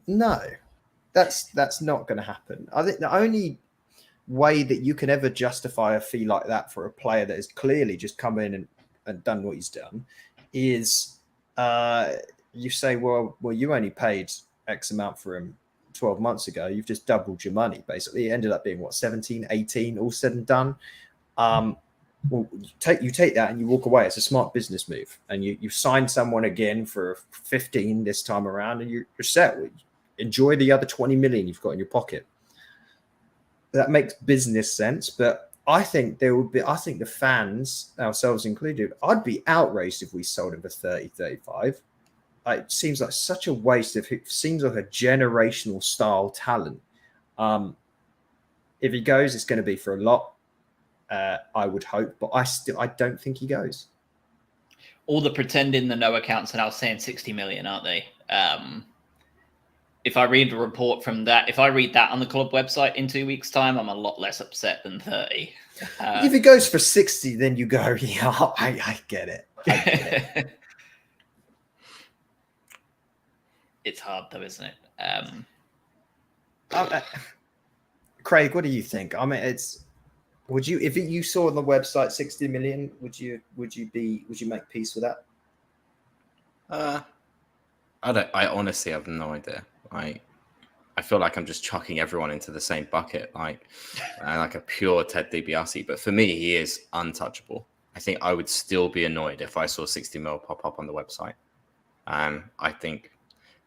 no, that's not going to happen. I think the only way that you can ever justify a fee like that for a player that has clearly just come in and done what he's done is you say, well, you only paid X amount for him 12 months ago. You've just doubled your money, basically. It ended up being, 17, 18, all said and done. Well, you take that and you walk away. It's a smart business move. And you sign someone again for 15 this time around, and you're set. Enjoy the other 20 million you've got in your pocket. That makes business sense, but I think the fans, ourselves included, I'd be outraged if we sold him for 30, 35. It seems like such a waste. It seems like a generational style talent. If he goes, it's going to be for a lot, I would hope, but I don't think he goes. All the pretending the no accounts are now saying 60 million, aren't they? If I read the report from that, if I read that on the club website in 2 weeks' time, I'm a lot less upset than 30. If it goes for 60, then you go, yeah, I get it. It's hard though, isn't it? Craig, what do you think? I mean, would you, if you saw on the website 60 million, would you make peace with that? I honestly have no idea. I feel like I'm just chucking everyone into the same bucket, like a pure Ted DiBiase. But for me, he is untouchable. I think I would still be annoyed if I saw 60 mil pop up on the website. I think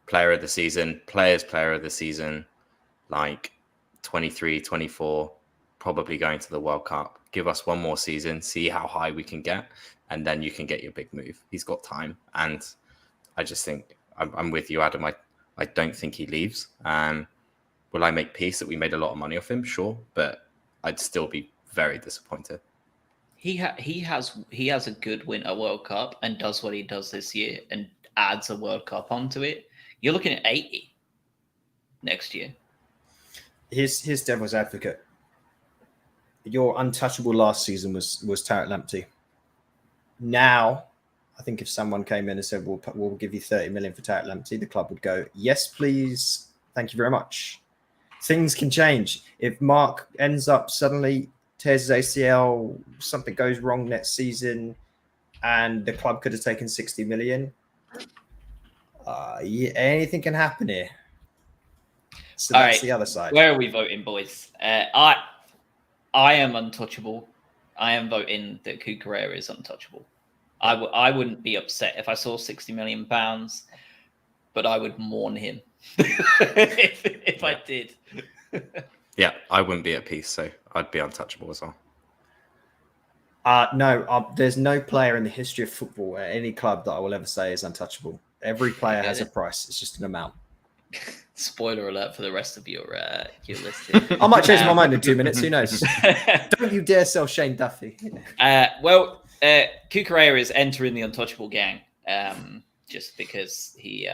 player of the season, player of the season, like 23, 24, probably going to the World Cup. Give us one more season, see how high we can get, and then you can get your big move. He's got time. And I just think I'm with you, Adam. I don't think he leaves. Will I make peace that we made a lot of money off him? Sure, but I'd still be very disappointed. He has a good Winter World Cup and does what he does this year and adds a World Cup onto it. You're looking at 80 next year. Here's devil's advocate. Your untouchable last season was Tarek Lamptey. Now, I think if someone came in and said, we'll give you 30 million for Tarek Lamptey, the club would go, yes, please. Thank you very much. Things can change. If Mark ends up suddenly tears his ACL, something goes wrong next season, and the club could have taken 60 million. Yeah, anything can happen here. So All that's right. the other side. Where are we voting, boys? I am untouchable. I am voting that Cucurella is untouchable. I wouldn't be upset if I saw £60 million, but I would mourn him if I did. Yeah, I wouldn't be at peace, so I'd be untouchable as well. No, there's no player in the history of football at any club that I will ever say is untouchable. Every player has a price. It's just an amount. Spoiler alert for the rest of your list here. I might change my mind in 2 minutes. Who knows? Don't you dare sell Shane Duffy. Cucurella is entering the untouchable gang just because you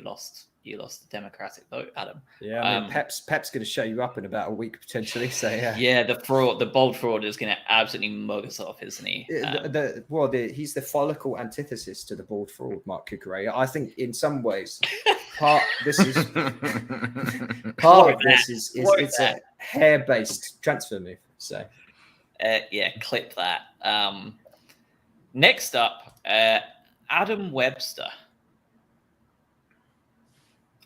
lost the Democratic vote, Adam. Yeah, I mean, Pep's going to show you up in about a week potentially. So yeah, the bold fraud is going to absolutely mug us off, isn't he? He's the follicle antithesis to the bald fraud, Mark Cucurella. I think in some ways, part of this is it's a hair-based transfer move. So clip that. Next up, Adam Webster.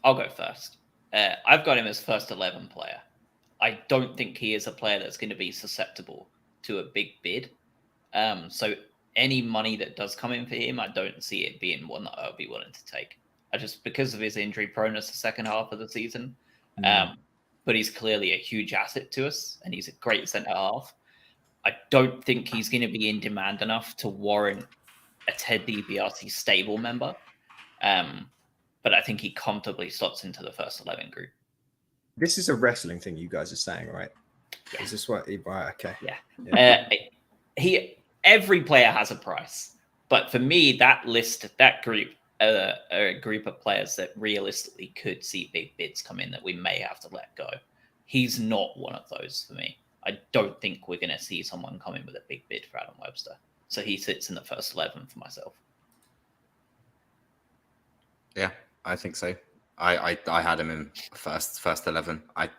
I'll go first. I've got him as first 11 player. I don't think he is a player that's going to be susceptible to a big bid. So any money that does come in for him, I don't see it being one that I'll be willing to take. Because of his injury proneness the second half of the season. But he's clearly a huge asset to us, and he's a great centre half. I don't think he's going to be in demand enough to warrant a Ted DiBiase stable member. But I think he comfortably slots into the first 11 group. This is a wrestling thing you guys are saying, right? Yeah. Is this what? Right, okay. Yeah. Every player has a price, but for me, that group, a group of players that realistically could see big bids come in that we may have to let go. He's not one of those for me. I don't think we're going to see someone come in with a big bid for Adam Webster. So he sits in the first 11 for myself. Yeah, I think so. I had him in first 11. I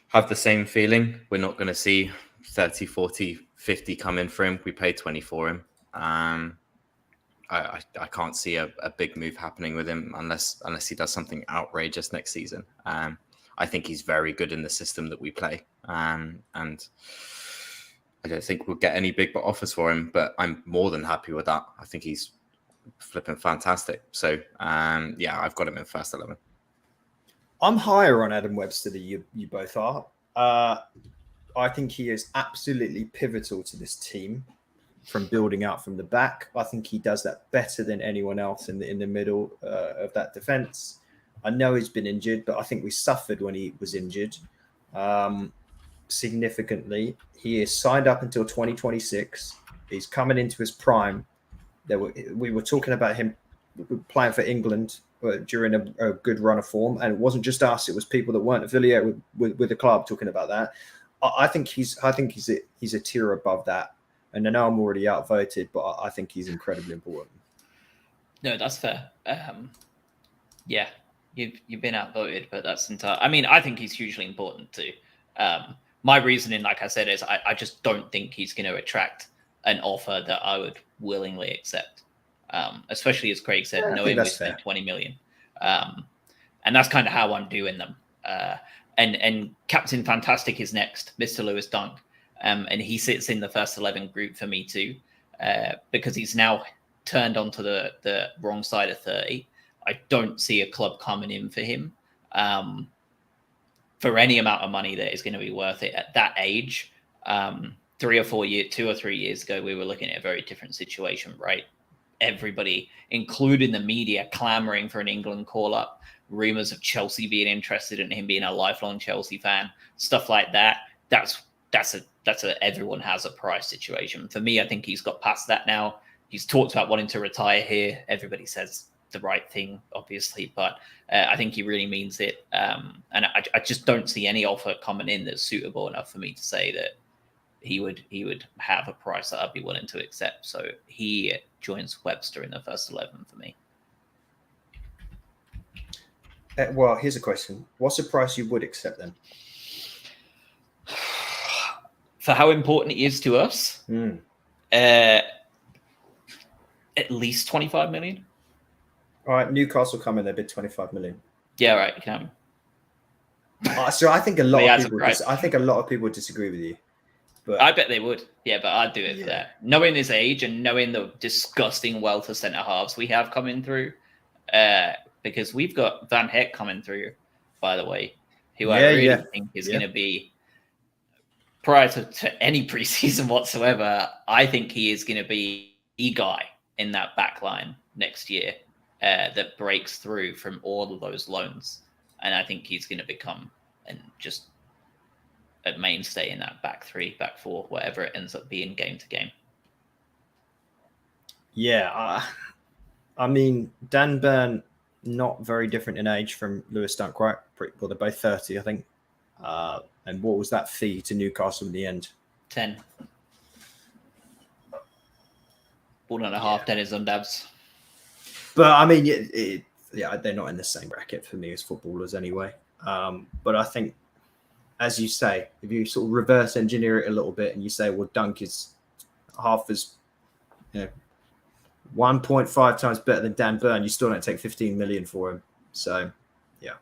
have the same feeling. We're not going to see 30, 40, 50 come in for him. We paid 20 for him. I can't see a big move happening with him unless he does something outrageous next season. I think he's very good in the system that we play. And I don't think we'll get any big offers for him, but I'm more than happy with that. I think he's flipping fantastic. So, I've got him in first 11. I'm higher on Adam Webster than you both are. I think he is absolutely pivotal to this team from building out from the back. I think he does that better than anyone else in the middle of that defense. I know he's been injured, but I think we suffered when he was injured significantly. He is signed up until 2026. He's coming into his prime. We were talking about him playing for England during a good run of form, and it wasn't just us; it was people that weren't affiliated with the club talking about that. I think he's a tier above that, and I know I'm already outvoted, but I think he's incredibly important. No, that's fair. You've been outvoted, but that's entire. I mean, I think he's hugely important too. My reasoning, like I said, is I just don't think he's going to attract an offer that I would willingly accept, especially as Craig said, knowing we spent 20 million. And that's kind of how I'm doing them. And Captain Fantastic is next, Mr. Lewis Dunk. And he sits in the first 11 group for me too, because he's now turned onto the wrong side of 30. I don't see a club coming in for him for any amount of money that is going to be worth it at that age. 2 or 3 years ago, we were looking at a very different situation, right? Everybody, including the media, clamoring for an England call-up, rumors of Chelsea being interested in him being a lifelong Chelsea fan, stuff like that. That's a everyone has a price situation. For me, I think he's got past that now. He's talked about wanting to retire here. Everybody says the right thing, obviously, but I think he really means it. And I just don't see any offer coming in that's suitable enough for me to say that he would have a price that I'd be willing to accept. So he joins Webster in the first 11 for me. Well, here's a question. What's the price you would accept then? For how important he is to us, at least 25 million. All right, Newcastle come in, they bid 25 million. Yeah, right. You can. So I think a lot But yeah, of it's a people. price. I think a lot of people disagree with you. But I bet they would. Yeah, but I'd do it for Yeah. that. Knowing his age and knowing the disgusting wealth of centre halves we have coming through, because we've got Van Heck coming through, by the way, who I really think is going to be, prior to any preseason whatsoever, I think he is going to be the guy in that back line next year that breaks through from all of those loans. And I think he's going to become just a mainstay in that back three, back four, whatever it ends up being game to game. Yeah, I mean, Dan Burn, not very different in age from Lewis Dunk, right? Well, they're both 30, I think. And what was that fee to Newcastle in the end? 10. 1.5 Dennis on Dabs. But I mean, they're not in the same bracket for me as footballers anyway. But I think, as you say, if you sort of reverse engineer it a little bit and you say, well, Dunk is half as, 1.5 times better than Dan Burn, you still don't take 15 million for him. So, yeah.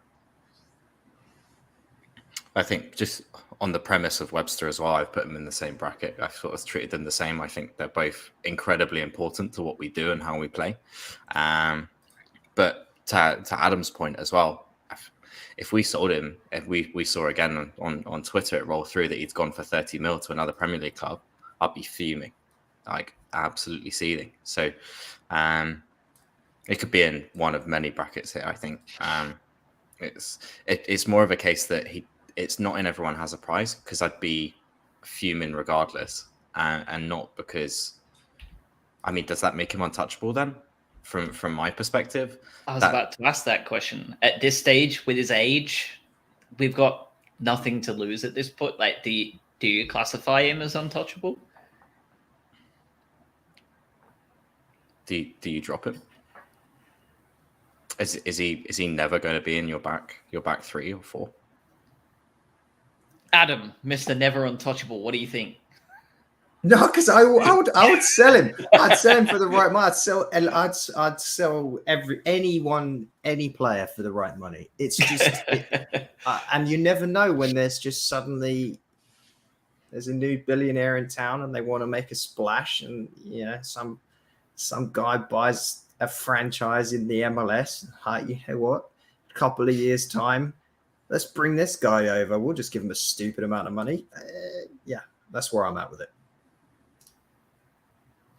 I think just on the premise of Webster as well, I've put them in the same bracket. I've sort of treated them the same. I think they're both incredibly important to what we do and how we play. But to Adam's point as well, if we sold him, if we saw again on Twitter it roll through that he'd gone for 30 mil to another Premier League club, I'd be fuming, like absolutely seething. So it could be in one of many brackets here, I think. It's more of a case that it's not in everyone has a prize, because I'd be fuming regardless, and not because, I mean, does that make him untouchable then? From my perspective, I was about to ask that question. At this stage, with his age, we've got nothing to lose at this point. Like, do you classify him as untouchable? Do you drop him? Is he never going to be in your back 3 or 4? Adam, Mr. Never Untouchable, what do you think? No, because I would sell him. I'd sell him for the right money. I'd sell any player for the right money. It's just, and you never know when there's a new billionaire in town and they want to make a splash, and some guy buys a franchise in the MLS. You know what? A couple of years time, let's bring this guy over. We'll just give him a stupid amount of money. That's where I'm at with it.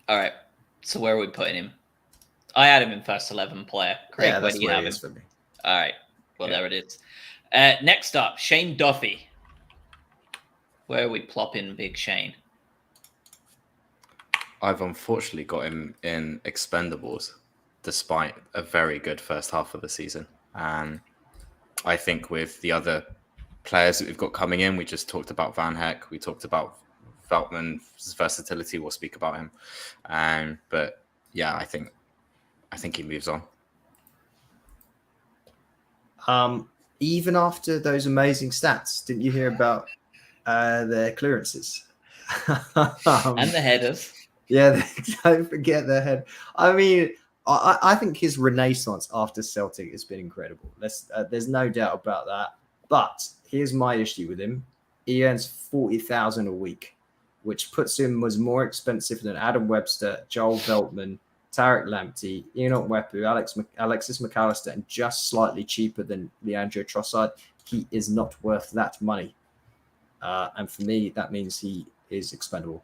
All right. So where are we putting him? I had him in first 11 player. Craig, where do you have him? For me. All right. Well, there it is. Next up, Shane Duffy. Where are we plopping Big Shane? I've unfortunately got him in Expendables, despite a very good first half of the season. I think with the other players that we've got coming in, we just talked about Van Heck. We talked about Veltman's versatility. We'll speak about him. But yeah, I think he moves on. Even after those amazing stats, didn't you hear about their clearances? And the headers. Yeah, don't forget their head. I mean, I think his renaissance after Celtic has been incredible. There's no doubt about that. But here's my issue with him. He earns 40,000 a week, which puts him as more expensive than Adam Webster, Joel Veltman, Tarek Lamptey, Enoch Wepu, Alexis McAllister, and just slightly cheaper than Leandro Trossard. He is not worth that money. And for me, that means he is expendable.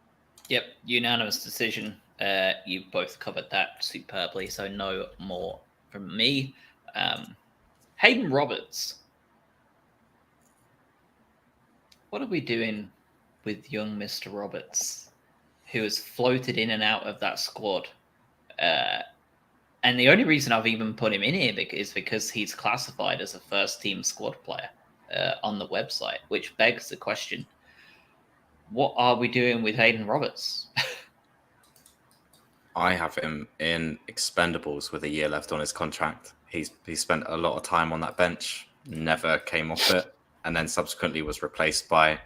Yep, unanimous decision. You both covered that superbly, so no more from me. Hayden Roberts. What are we doing with young Mr. Roberts, who has floated in and out of that squad? And the only reason I've even put him in here is because he's classified as a first-team squad player on the website, which begs the question, what are we doing with Hayden Roberts? I have him in Expendables with a year left on his contract. He spent a lot of time on that bench, never came off it, and then subsequently was replaced by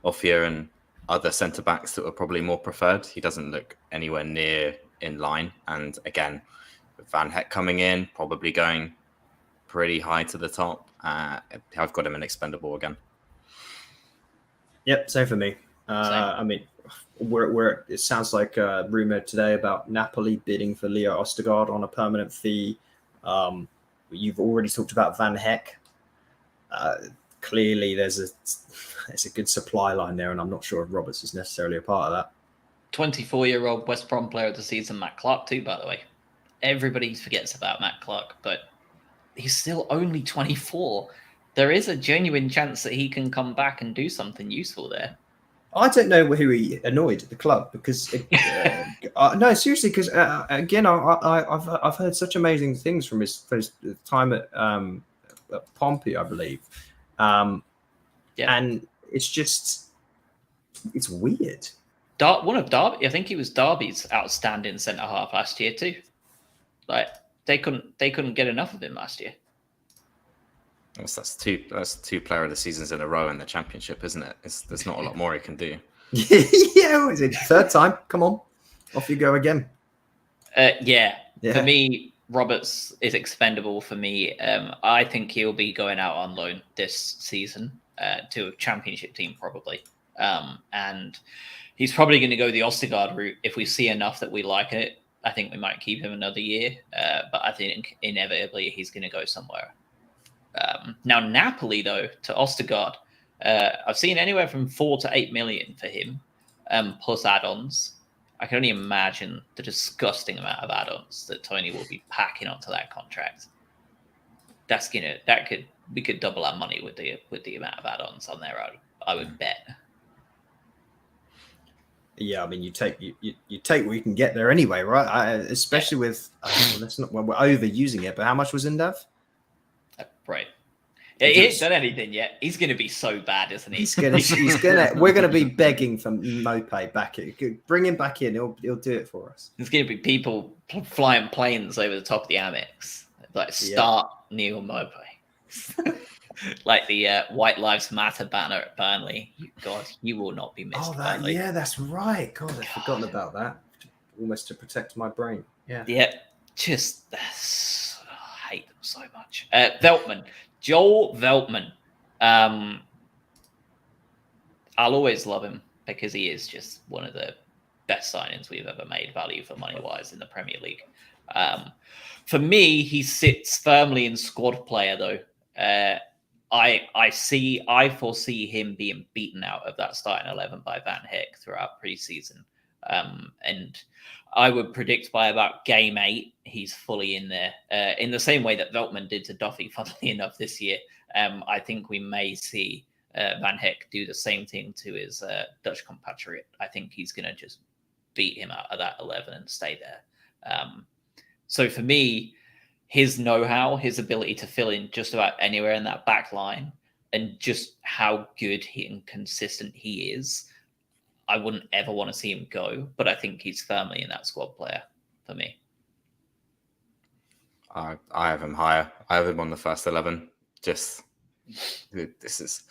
Ophir and other centre backs that were probably more preferred. He doesn't look anywhere near in line. And again, with Van Heck coming in, probably going pretty high to the top. I've got him an expendable again. Yep, same for me. I mean, it sounds like a rumor today about Napoli bidding for Leo Ostergaard on a permanent fee. You've already talked about Van Heck. Clearly, there's a good supply line there, and I'm not sure if Roberts is necessarily a part of that. 24-year-old West Brom player of the season, Matt Clark, too, by the way. Everybody forgets about Matt Clark, but he's still only 24. There is a genuine chance that he can come back and do something useful there. I don't know who he annoyed at the club because no, seriously, because again, I've heard such amazing things from his time at Pompey, I believe, and it's weird. One of Derby, I think he was Derby's outstanding centre half last year too. Like they couldn't get enough of him last year. That's two player of the seasons in a row in the Championship, isn't it? There's not a lot more he can do. Yeah, is it third time? Come on, off you go again. Yeah. For me, Roberts is expendable for me. I think he'll be going out on loan this season to a Championship team probably, and he's probably going to go the Ostergaard route if we see enough that we like it. I think we might keep him another year, but I think inevitably he's going to go somewhere. Now, Napoli, though, to Ostergaard, I've seen anywhere from 4 to 8 million for him, plus add-ons. I can only imagine the disgusting amount of add-ons that Tony will be packing onto that contract. We could double our money with the amount of add-ons on there. I would bet. Yeah, I mean, you take what you can get there anyway, right? Especially with we're overusing it. But how much was Indev? Right. Yeah, he ain't done anything yet. He's going to be so bad, isn't he? We're going to be begging for Mope back in. Bring him back in. He'll do it for us. There's going to be people flying planes over the top of the Amex. Like, start Neil Mope. Like the White Lives Matter banner at Burnley. God, you will not be missed. Yeah, that's right. God, I've forgotten about that. Almost to protect my brain. Yeah. Yeah. I hate them so much. Veltman. Joel Veltman. I'll always love him because he is just one of the best signings we've ever made, value for money wise, in the Premier League. For me, he sits firmly in squad player though. I foresee him being beaten out of that starting 11 by Van Heck throughout preseason. And I would predict by about game 8, he's fully in there. In the same way that Veltman did to Duffy, funnily enough, this year. I think we may see Van Heck do the same thing to his Dutch compatriot. I think he's going to just beat him out of that 11 and stay there. So for me, his know-how, his ability to fill in just about anywhere in that back line, and just how good and consistent he is, I wouldn't ever want to see him go, but I think he's firmly in that squad player for me. I have him higher. I have him on the first 11. This is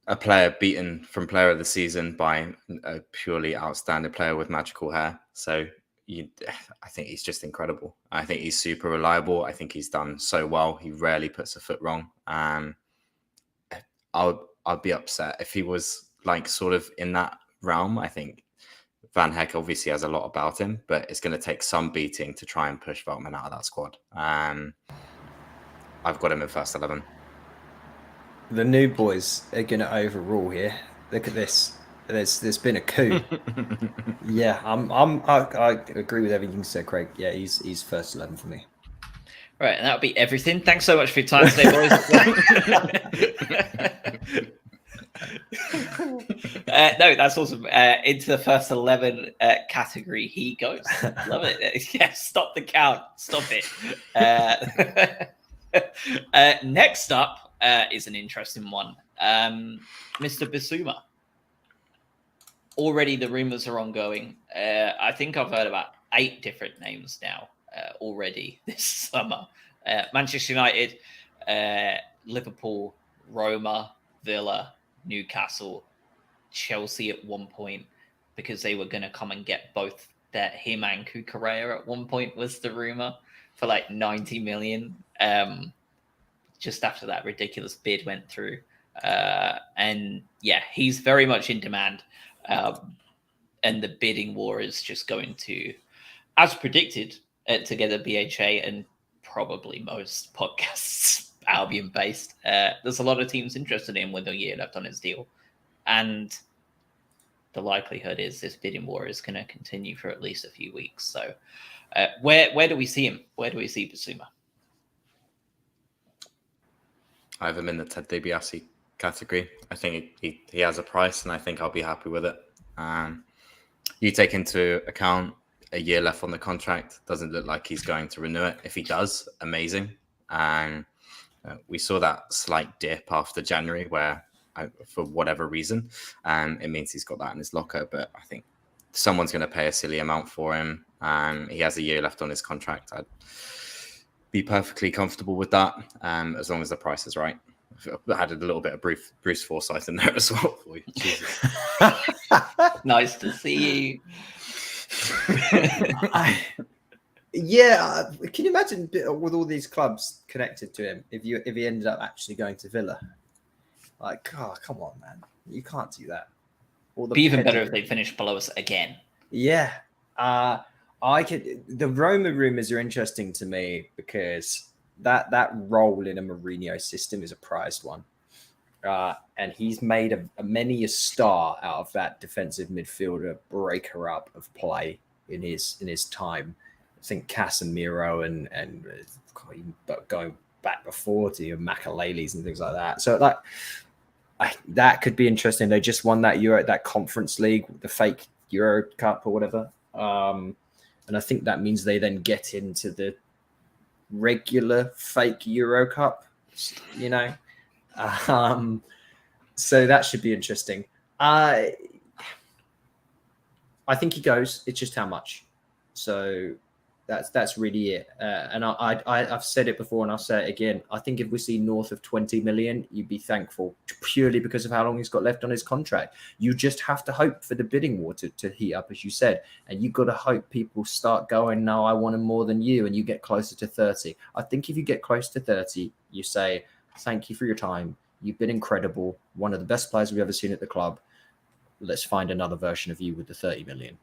a player beaten from player of the season by a purely outstanding player with magical hair. So I think he's just incredible. I think he's super reliable. I think he's done so well. He rarely puts a foot wrong. I'd be upset if he was like sort of in that realm. I think Van Heck obviously has a lot about him, but it's going to take some beating to try and push Veltman out of that squad. I've got him in first 11. The new boys are going to overrule here. Look at this. There's been a coup. Yeah, I agree with everything you said, Craig. Yeah, he's first 11 for me. Right, and that'll be everything. Thanks so much for your time today, boys. No, that's awesome. Into the first 11 category, he goes. Love it. Yeah, stop the count. Stop it. Next up is an interesting one. Mr. Bissouma. Already the rumors are ongoing. I think I've heard about 8 different names now already this summer. Manchester United, Liverpool, Roma, Villa, Newcastle, Chelsea at one point because they were going to come and get both him and Cucurella at one point, was the rumor, for like 90 million. Just after that ridiculous bid went through. And yeah, he's very much in demand. And the bidding war is just going to, as predicted, together BHA and probably most podcasts Albion based. There's a lot of teams interested in him with a year left on his deal. And the likelihood is this bidding war is going to continue for at least a few weeks. So where do we see him? Where do we see Bissouma? I have him in the Ted DiBiase category. I think he has a price, and I think I'll be happy with it. You take into account a year left on the contract. Doesn't look like he's going to renew it. If he does, amazing. And we saw that slight dip after January where, for whatever reason, it means he's got that in his locker. But I think someone's going to pay a silly amount for him. He has a year left on his contract. I'd be perfectly comfortable with that, as long as the price is right. I've added a little bit of Bruce Forsyth in there as well for you. Jesus. Nice to see you. Yeah, can you imagine with all these clubs connected to him if he ended up actually going to Villa? Like, oh, come on, man, you can't do that. Be even better if they finish below us again. Yeah, the Roma rumors are interesting to me because that role in a Mourinho system is a prized one, and he's made many a star out of that defensive midfielder breaker up of play in his time. I think Casemiro and going back before to Makaleles and things like that. So that could be interesting. They just won that Conference League, the fake Euro Cup or whatever. And I think that means they then get into the regular fake Euro Cup, you know. So that should be interesting. I think he goes. It's just how much. So that's really it. And I've said it before and I'll say it again. I think if we see north of 20 million, you'd be thankful purely because of how long he's got left on his contract. You just have to hope for the bidding war to heat up, as you said. And you've got to hope people start going, no, I want him more than you. And you get closer to 30. I think if you get close to 30, you say, thank you for your time. You've been incredible. One of the best players we've ever seen at the club. Let's find another version of you with the 30 million.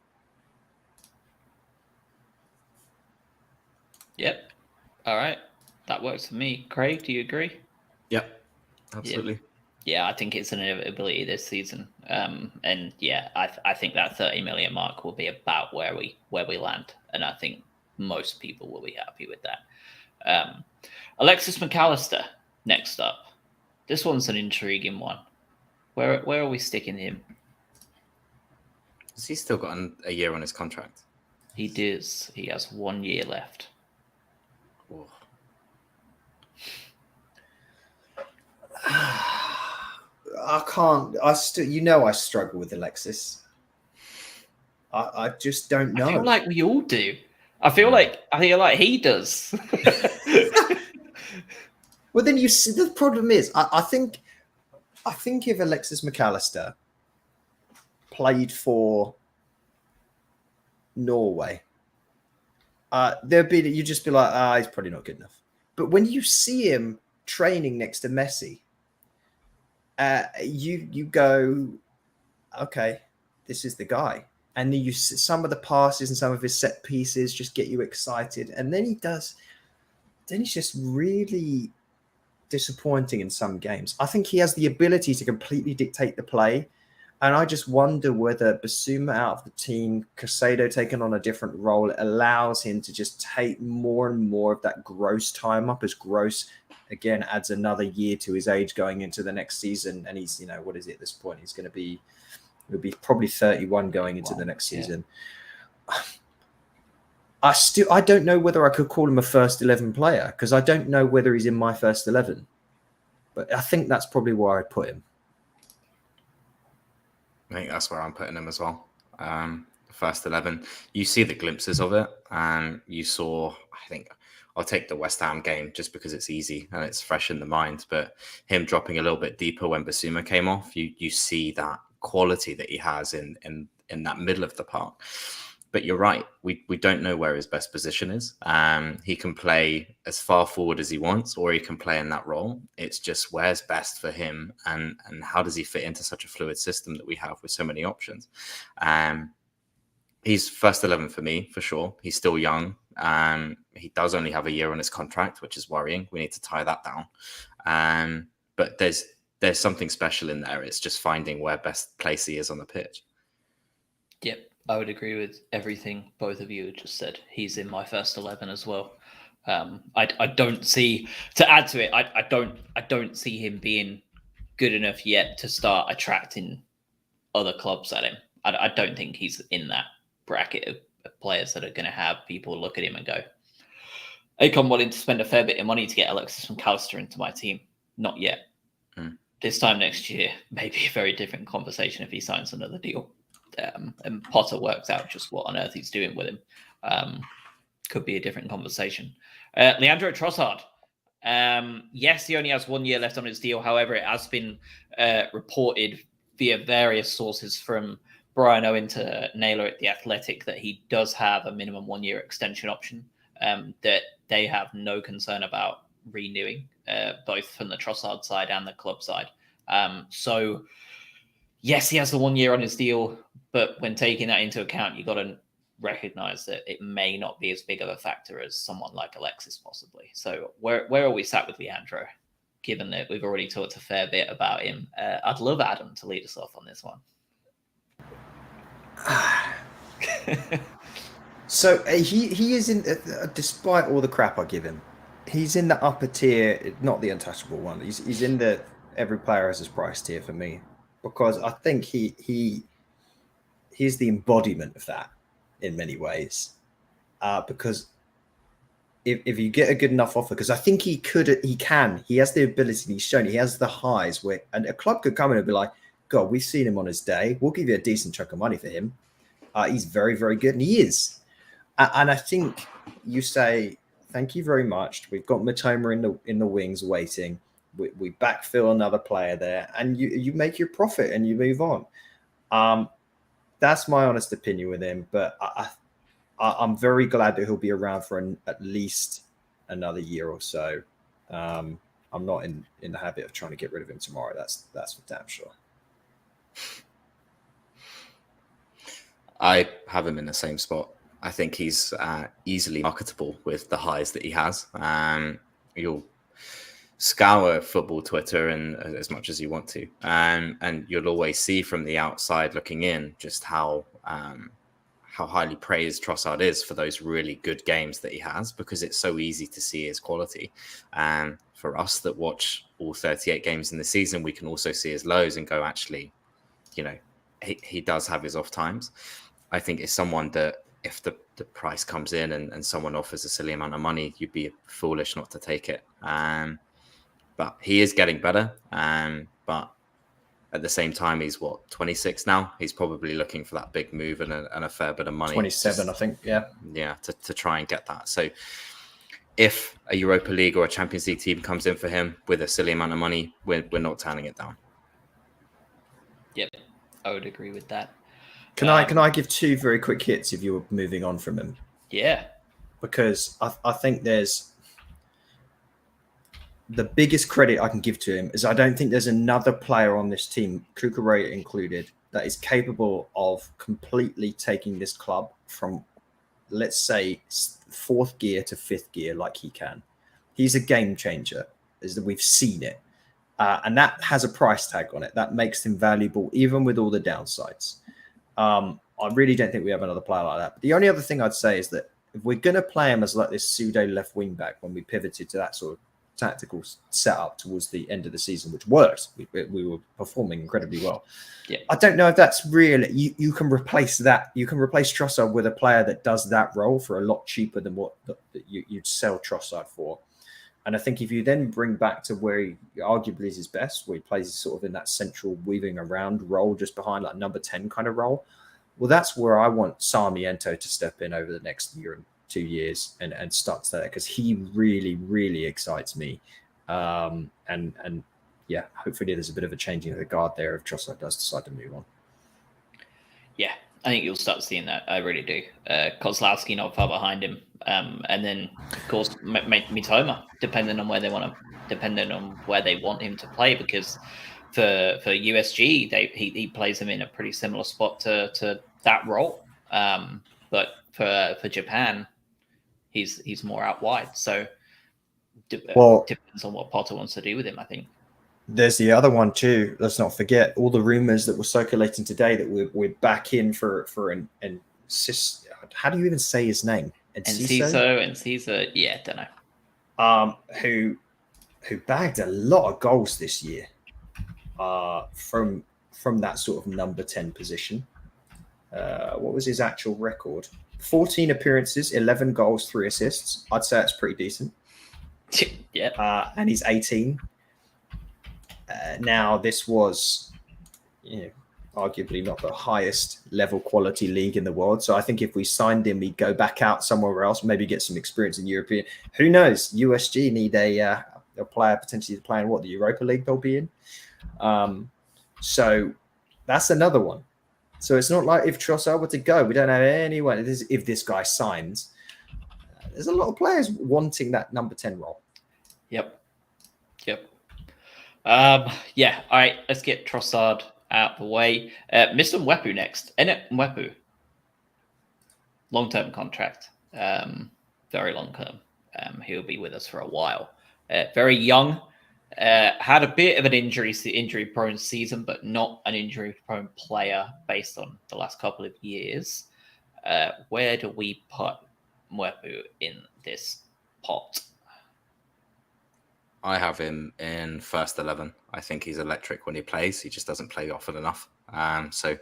Yep. All right. That works for me. Craig, do you agree? Yep. Absolutely. Yeah, I think it's an inevitability this season. And yeah, I think that 30 million mark will be about where we land. And I think most people will be happy with that. Alexis McAllister, next up. This one's an intriguing one. Where are we sticking him? Has he still got a year on his contract? He does. He has 1 year left. Oh. I can't. I struggle with Alexis. I just don't know. I feel like we all do. I feel like he does. Well, then you see the problem is I think if Alexis McAllister played for Norway, you'd just be like, he's probably not good enough. But when you see him training next to Messi, you go, okay, this is the guy. And then some of the passes and some of his set pieces just get you excited. And then he's just really disappointing in some games. I think he has the ability to completely dictate the play. And I just wonder whether Bissouma out of the team, Caicedo taking on a different role, allows him to just take more and more of that Gross time up, as Gross, again, adds another year to his age going into the next season. And he's, what is it at this point? He'll be probably 31 going into the next season. I don't know whether I could call him a first 11 player, because I don't know whether he's in my first 11. But I think that's probably where I'd put him. I think that's where I'm putting him as well. First 11. You see the glimpses of it. You saw, I think, I'll take the West Ham game just because it's easy and it's fresh in the mind. But him dropping a little bit deeper when Bissouma came off, you see that quality that he has in that middle of the park. But you're right, we don't know where his best position is. He can play as far forward as he wants, or he can play in that role. It's just where's best for him, and how does he fit into such a fluid system that we have with so many options. He's first 11 for me, for sure. He's still young. He does only have a year on his contract, which is worrying. We need to tie that down. But there's something special in there. It's just finding where best place he is on the pitch. Yep, I would agree with everything both of you just said. He's in my first 11 as well. I don't see, to add to it, I don't see him being good enough yet to start attracting other clubs at him. I don't think he's in that bracket of players that are going to have people look at him and go, I'm willing to spend a fair bit of money to get Alexis McAllister into my team. Not yet. This time next year, maybe a very different conversation if he signs another deal. And Potter works out just what on earth he's doing with him. Could be a different conversation. Leandro Trossard. Yes, he only has 1 year left on his deal. However, it has been reported via various sources from Brian Owen to Naylor at The Athletic that he does have a minimum 1 year extension option that they have no concern about renewing, both from the Trossard side and the club side. So, yes, he has the 1 year on his deal, but when taking that into account, you got to recognize that it may not be as big of a factor as someone like Alexis, possibly. So, where are we sat with Leandro, given that we've already talked a fair bit about him? I'd love Adam to lead us off on this one. So he is in, despite all the crap I give him, he's in the upper tier, not the untouchable one. He's in the every player has his price tier for me, because I think he's the embodiment of that in many ways. Because if you get a good enough offer, because I think he has the ability, and he's shown he has the highs where, and a club could come in and be like, God, we've seen him on his day. We'll give you a decent chunk of money for him. He's very, very good, and he is. And I think you say, thank you very much. We've got Matoma in the wings waiting. We backfill another player there, and you make your profit and you move on. That's my honest opinion with him. But I'm very glad that he'll be around for at least another year or so. I'm not in the habit of trying to get rid of him tomorrow. That's for damn sure. I have him in the same spot. I think he's easily marketable with the highs that he has. You'll scour football Twitter and as much as you want to, and you'll always see from the outside looking in just how highly praised Trossard is for those really good games that he has, because it's so easy to see his quality. And for us that watch all 38 games in the season, we can also see his lows and go, actually, he does have his off times. I think it's someone that if the price comes in and someone offers a silly amount of money, you'd be foolish not to take it. But he is getting better. But at the same time, he's 26 now. He's probably looking for that big move and a fair bit of money. 27, I think. Yeah. Yeah, to try and get that. So if a Europa League or a Champions League team comes in for him with a silly amount of money, we're not turning it down. Yep, I would agree with that. Can I give two very quick hits if you were moving on from him? Yeah. Because I think there's the biggest credit I can give to him is I don't think there's another player on this team, Cucurella included, that is capable of completely taking this club from, let's say, fourth gear to fifth gear like he can. He's a game changer, as that we've seen it. And that has a price tag on it. That makes him valuable, even with all the downsides. I really don't think we have another player like that. But the only other thing I'd say is that if we're going to play him as like this pseudo left wing back when we pivoted to that sort of tactical setup towards the end of the season, which worked, we were performing incredibly well. Yeah. I don't know if that's really, you can replace that. You can replace Trossard with a player that does that role for a lot cheaper than what you'd sell Trossard for. And I think if you then bring back to where he arguably is his best, where he plays sort of in that central weaving around role just behind like number 10 kind of role, well, that's where I want Sarmiento to step in over the next year and 2 years and start there, because he really, really excites me. And yeah, hopefully there's a bit of a changing of the guard there if Trossard does decide to move on. Yeah, I think you'll start seeing that. I really do. Kozlowski not far behind him, and then of course Mitoma, depending on where they want him to play. Because for USG, he plays him in a pretty similar spot to that role. But for Japan, he's more out wide. So depends on what Potter wants to do with him, I think. There's the other one too. Let's not forget all the rumors that were circulating today that we're back in for an how do you even say his name? Enciso, yeah, don't know. Who bagged a lot of goals this year, from that sort of number 10 position. What was his actual record? 14 appearances, 11 goals, 3 assists. I'd say that's pretty decent. Yeah. And he's 18. Now, this was, arguably not the highest level quality league in the world. So I think if we signed him, he'd go back out somewhere else, maybe get some experience in European. Who knows? USG need a player potentially playing the Europa League they'll be in. So that's another one. So it's not like if Trossard were to go, we don't have anyone. If this guy signs, there's a lot of players wanting that number 10 role. Yep. Yeah. All right. Let's get Trossard out the way. Mr. Mwepu next. Enet Mwepu. Long-term contract. Very long-term. He'll be with us for a while. Very young. Had a bit of an injury-prone season, but not an injury-prone player based on the last couple of years. Where do we put Mwepu in this pot? I have him in first 11. I think he's electric when he plays. He just doesn't play often enough. So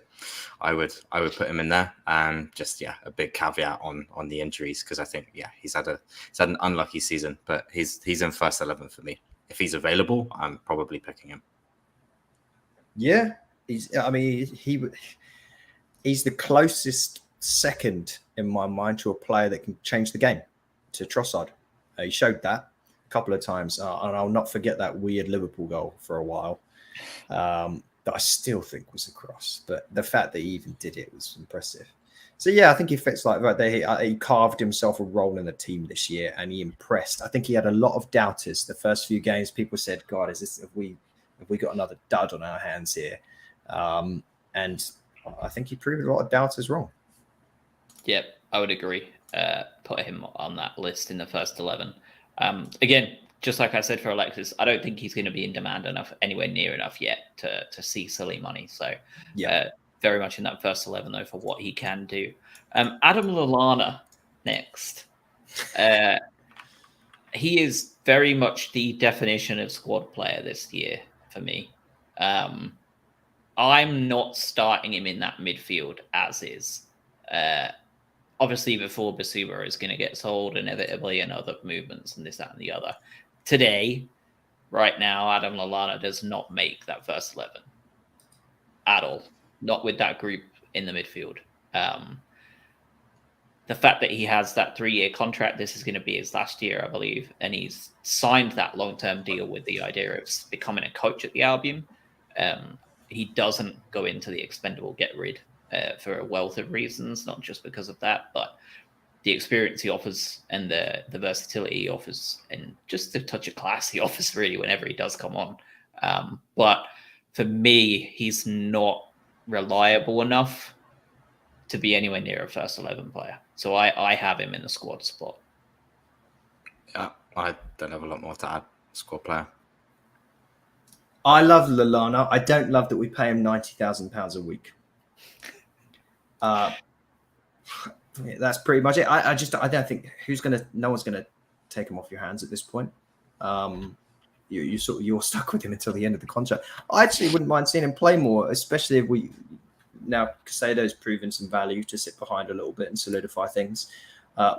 I would put him in there. Just a big caveat on the injuries, because I think he's had an unlucky season, but he's in first 11 for me. If he's available, I'm probably picking him. Yeah, he's the closest second in my mind to a player that can change the game, to Trossard. He showed that a couple of times, and I'll not forget that weird Liverpool goal for a while, that I still think was a cross. But the fact that he even did it was impressive. So I think he fits like that. He carved himself a role in the team this year, and he impressed. I think he had a lot of doubters the first few games. People said, "God, have we got another dud on our hands here?" And I think he proved a lot of doubters wrong. Yep, I would agree. Put him on that list in the first 11. Again, just like I said for Alexis, I don't think he's going to be in demand anywhere near enough yet to see silly money. So very much in that first 11 though for what he can do. Adam Lallana next. He is very much the definition of squad player this year for me. I'm not starting him in that midfield as is. Obviously, before Bissouma is going to get sold inevitably and other movements and this, that, and the other. Today, right now, Adam Lallana does not make that first 11 at all. Not with that group in the midfield. The fact that he has that 3-year contract, this is going to be his last year, I believe, and he's signed that long-term deal with the idea of becoming a coach at the Albion. He doesn't go into the expendable get rid for a wealth of reasons, not just because of that, but the experience he offers and the versatility he offers, and just the touch of class he offers really whenever he does come on. But for me, he's not reliable enough to be anywhere near a first 11 player. So I have him in the squad spot. Yeah, I don't have a lot more to add. Squad player. I love Lallana. I don't love that we pay him £90,000 a week. That's pretty much it. I don't think no one's gonna take him off your hands at this point. You're stuck with him until the end of the contract. I actually wouldn't mind seeing him play more, especially if now Casado's proven some value to sit behind a little bit and solidify things.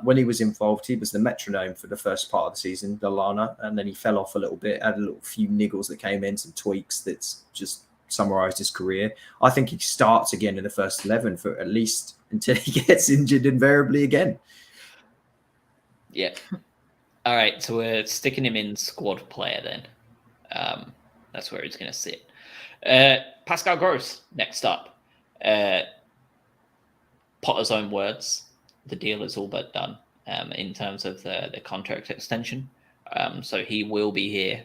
When he was involved, he was the metronome for the first part of the season, Lallana, and then he fell off a little bit, had a few niggles that came in, some tweaks that's just summarised his career. I think he starts again in the first 11 for at least until he gets injured invariably again. Yeah. All right, so we're sticking him in squad player then. That's where he's going to sit. Pascal Gross, next up. Potter's own words, the deal is all but done in terms of the contract extension. So he will be here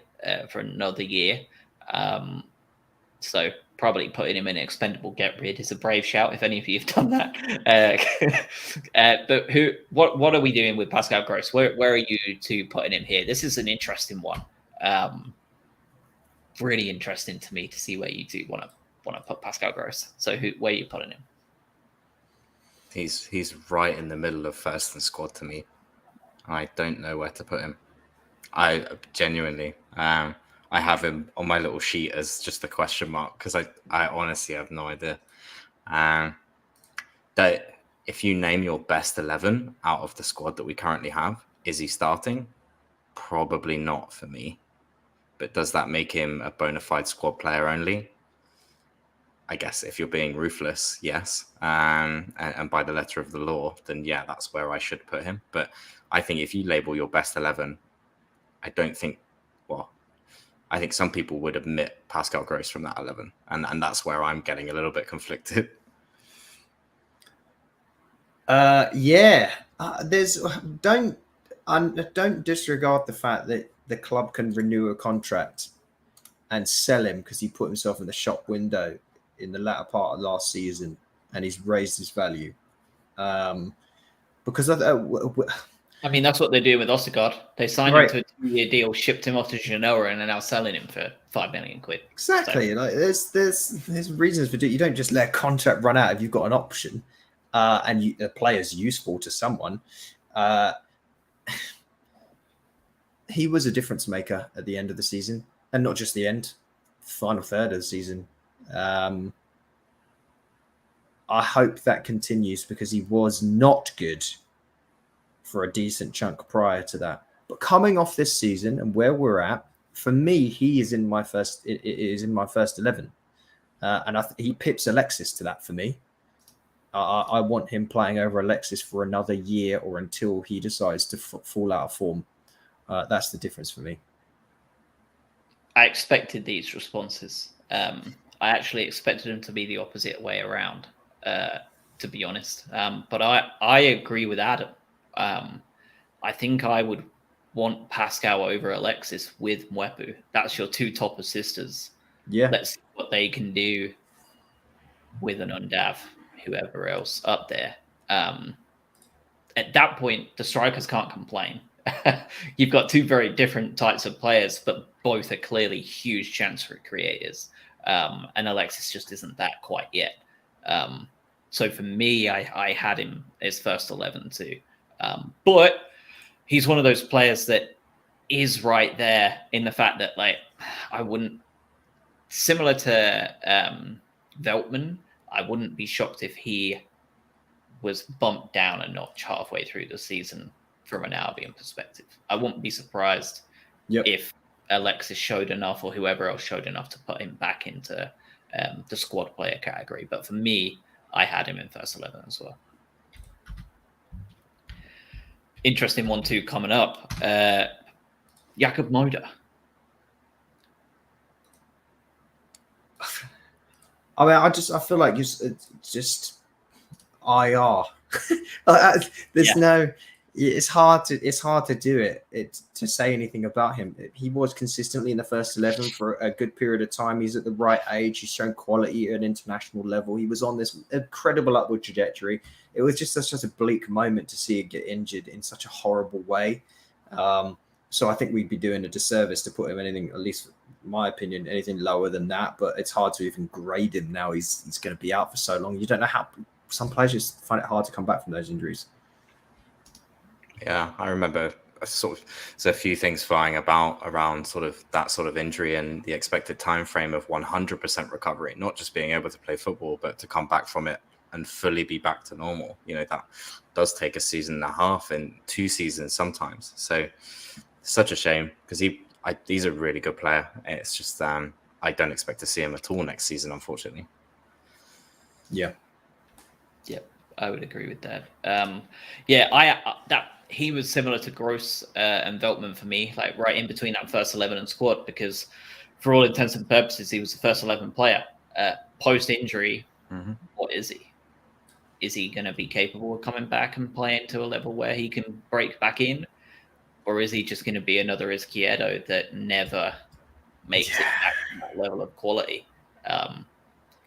for another year. So probably putting him in expendable get rid is a brave shout if any of you have done that. But what are we doing with Pascal Gross? Where are you two putting him here? This is an interesting one. Really interesting to me to see where you do want to put Pascal Gross. So where are you putting him? He's right in the middle of first and squad to me. I don't know where to put him. I genuinely, I have him on my little sheet as just a question mark because I honestly have no idea. That if you name your best 11 out of the squad that we currently have, is he starting? Probably not for me. But does that make him a bona fide squad player only? I guess if you're being ruthless, yes. And by the letter of the law, then yeah, that's where I should put him. But I think if you label your best 11, I think some people would admit Pascal Gross from that 11. And that's where I'm getting a little bit conflicted. Don't disregard the fact that the club can renew a contract and sell him because he put himself in the shop window in the latter part of last season and he's raised his value. Because I mean, that's what they're doing with Ostergaard. They signed him to a 2-year deal, shipped him off to Genoa, and are now selling him for £5 million. Exactly. So, like there's reasons for doing. You don't just let a contract run out if you've got an option, and the player's useful to someone. He was a difference maker at the end of the season, and not just the end, final third of the season. I hope that continues because he was not good for a decent chunk prior to that. But coming off this season and where we're at, for me, he is in my first. It is in my first 11, and he pips Alexis to that for me. I want him playing over Alexis for another year or until he decides to fall out of form. That's the difference for me. I expected these responses. I actually expected them to be the opposite way around, to be honest. But I agree with Adam. I think I would want Pascal over Alexis with Mwepu. That's your two top assisters. Yeah. Let's see what they can do with an Undav, whoever else up there. At that point, the strikers can't complain. You've got two very different types of players, but both are clearly huge chance for creators. And Alexis just isn't that quite yet. So for me, I had him as first 11 too. But he's one of those players that is right there in the fact that, like, I wouldn't, similar to Veltman, I wouldn't be shocked if he was bumped down a notch halfway through the season from an Albion perspective. I wouldn't be surprised if Alexis showed enough or whoever else showed enough to put him back into the squad player category. But for me, I had him in first 11 as well. Interesting one too coming up. Jakub Moder. I mean, I feel like it's just IR. It's hard to do it to say anything about him. He was consistently in the first 11 for a good period of time. He's at the right age. He's shown quality at an international level. He was on this incredible upward trajectory. It was just such a bleak moment to see him get injured in such a horrible way. So I think we'd be doing a disservice to put him anything, at least in my opinion, anything lower than that. But it's hard to even grade him now. He's going to be out for so long. You don't know how some players just find it hard to come back from those injuries. Yeah, I remember there's a few things flying about around sort of that sort of injury and the expected time frame of 100% recovery, not just being able to play football, but to come back from it and fully be back to normal. You know, that does take a season and a half and 2 seasons sometimes. So such a shame because he's a really good player. It's just I don't expect to see him at all next season, unfortunately. Yeah, I would agree with that. He was similar to Gross and Veltman for me, like right in between that first 11 and squad, because for all intents and purposes, he was the first 11 player. Post-injury, what is he? Is he going to be capable of coming back and playing to a level where he can break back in? Or is he just going to be another Izquierdo that never makes it back to that level of quality?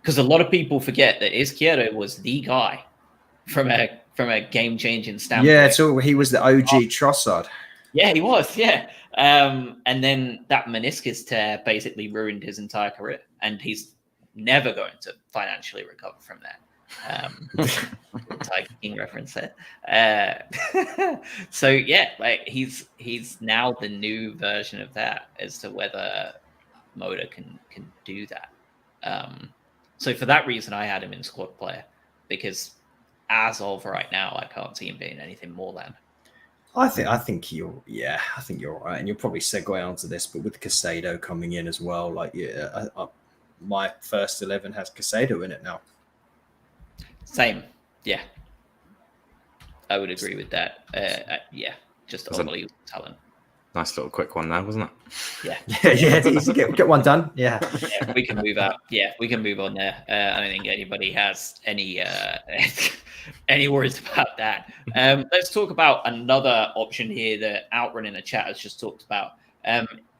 Because a lot of people forget that Izquierdo was the guy from a game-changing standpoint. Yeah, so he was the OG Trossard. Yeah, he was, yeah. And then that meniscus tear basically ruined his entire career, and he's never going to financially recover from that. Tiger King reference there. So yeah, like he's now the new version of that as to whether Moda can do that. So for that reason, I had him in squad player, because as of right now, I can't see him being anything more than. I think you're right, and you'll probably segue onto this, but with Caicedo coming in as well, like my first 11 has Caicedo in it now. Same, yeah. I would agree with that. Yeah, just unbelievable talent. Nice little quick one there, wasn't it? Yeah. Yeah. Get one done. Yeah. We can move out. Yeah, we can move on there. I don't think anybody has any worries about that. Let's talk about another option here that Outrun in the chat has just talked about.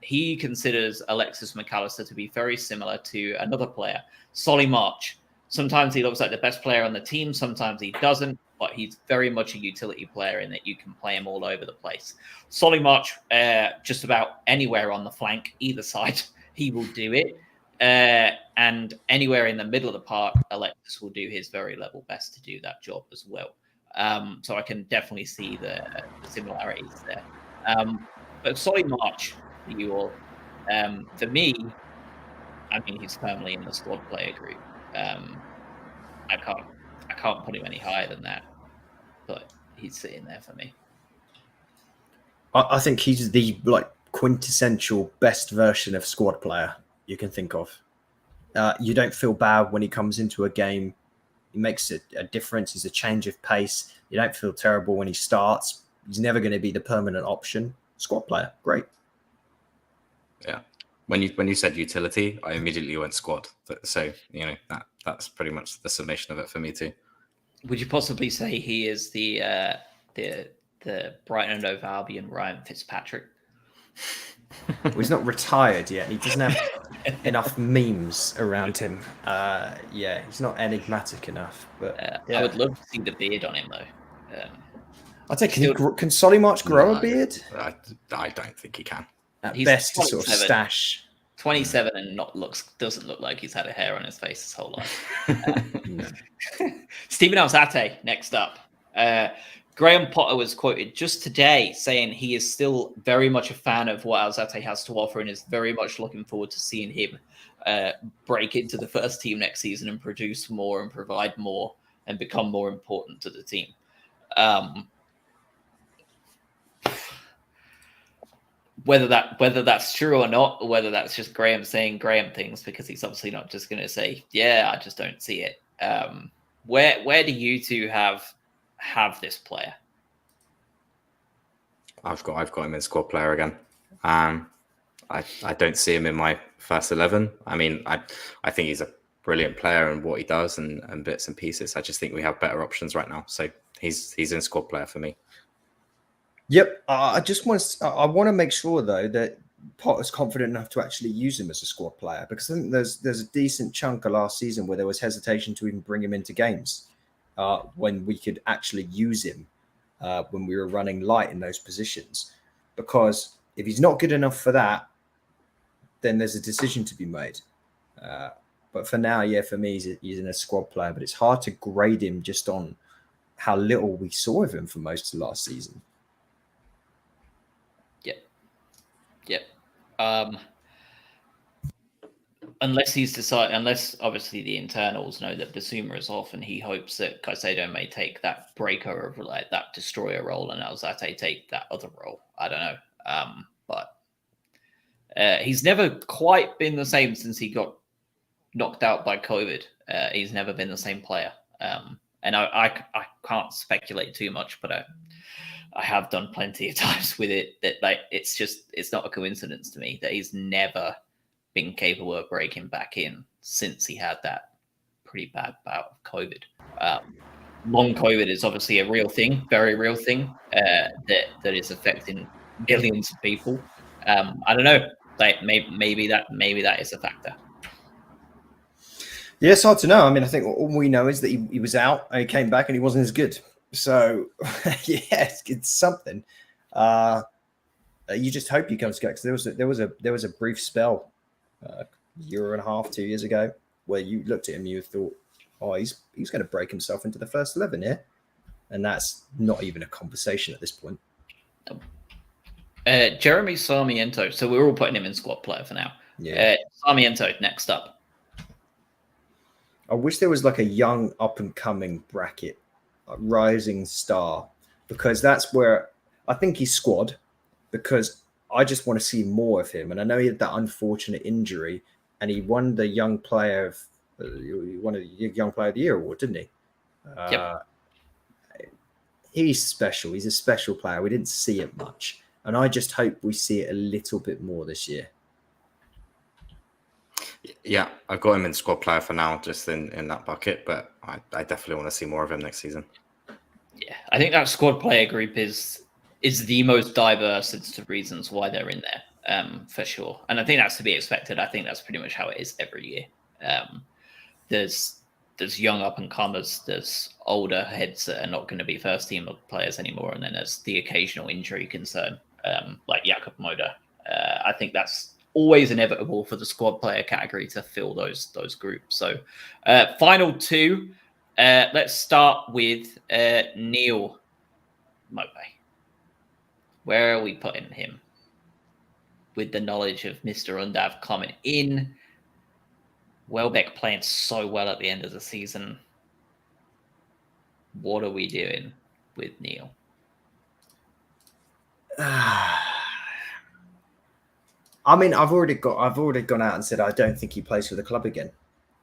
He considers Alexis McAllister to be very similar to another player, Solly March. Sometimes he looks like the best player on the team, sometimes he doesn't, but he's very much a utility player in that you can play him all over the place. Solly March, just about anywhere on the flank, either side, he will do it. And anywhere in the middle of the park, Alexis will do his very level best to do that job as well. So I can definitely see the similarities there. But Solly March, for me, I mean, he's firmly in the squad player group. I can't put him any higher than that, but he's sitting there for me. I think he's the quintessential best version of squad player you can think of. You don't feel bad when he comes into a game. He makes a difference. He's a change of pace. You don't feel terrible when he starts. He's never going to be the permanent option. Squad player, great. Yeah. When you said utility, I immediately went squad. So that's pretty much the summation of it for me too. Would you possibly say he is the Brighton and Hove Albion Ryan Fitzpatrick? Well, he's not retired yet. He doesn't have enough memes around him. He's not enigmatic enough. But I would love to see the beard on him though. I'd say, can Solly March grow a beard? I don't think he can. At He's best, a sort of stash. 27 and doesn't look like he's had a hair on his face his whole life. Stephen Alzate next up. Graham Potter was quoted just today saying he is still very much a fan of what Alzate has to offer and is very much looking forward to seeing him break into the first team next season and produce more and provide more and become more important to the team. Whether that's true or not, or whether that's just Graham saying Graham things, because he's obviously not just going to say, "Yeah, I just don't see it." Where do you two have this player? I've got him in squad player again. I don't see him in my first 11. I mean, I think he's a brilliant player and what he does and bits and pieces. I just think we have better options right now. So he's in squad player for me. Yep. I want to make sure though that Potter's confident enough to actually use him as a squad player, because I think there's a decent chunk of last season where there was hesitation to even bring him into games when we could actually use him when we were running light in those positions. Because if he's not good enough for that, then there's a decision to be made. But for now, for me, he's in a squad player. But it's hard to grade him just on how little we saw of him for most of last season. Yep. Unless obviously the internals know that Bissouma is off, and he hopes that Caicedo may take that breaker of like that destroyer role, and Alzate take that other role. I don't know. But he's never quite been the same since he got knocked out by COVID. He's never been the same player. And I can't speculate too much, but I have done plenty of times with it that it's not a coincidence to me that he's never been capable of breaking back in since he had that pretty bad bout of COVID. Long COVID is obviously a real thing, very real thing that is affecting millions of people. I don't know, like maybe that is a factor. Yeah, it's hard to know. I mean, I think all we know is that he was out and he came back and he wasn't as good. So, yeah, it's something. You just hope he comes back, because there was a brief spell, a year and a half, 2 years ago, where you looked at him, you thought, oh, he's going to break himself into the first 11 here, and that's not even a conversation at this point. Jeremy Sarmiento. So we're all putting him in squad player for now. Yeah. Sarmiento next up. I wish there was like a young up and coming bracket, a rising star, because that's where I think he's squad, because I just want to see more of him. And I know he had that unfortunate injury, and he won the young player of Young Player of the Year award, didn't he? Yep. He's special. He's a special player. We didn't see it much, and I just hope we see it a little bit more this year. Yeah, I've got him in squad player for now, just in that bucket, but I definitely want to see more of him next season. Yeah, I think that squad player group is the most diverse as to reasons why they're in there, for sure. And I think that's to be expected. I think that's pretty much how it is every year. There's young up and comers, there's older heads that are not going to be first team players anymore, and then there's the occasional injury concern, like Jakub Moda. I think that's always inevitable for the squad player category to fill those groups. So final two, let's start with Neil Maupay. Where are we putting him with the knowledge of Mr. Undav coming in? Welbeck playing so well at the end of the season. What are we doing with Neil? I mean, I've already gone out and said I don't think he plays for the club again.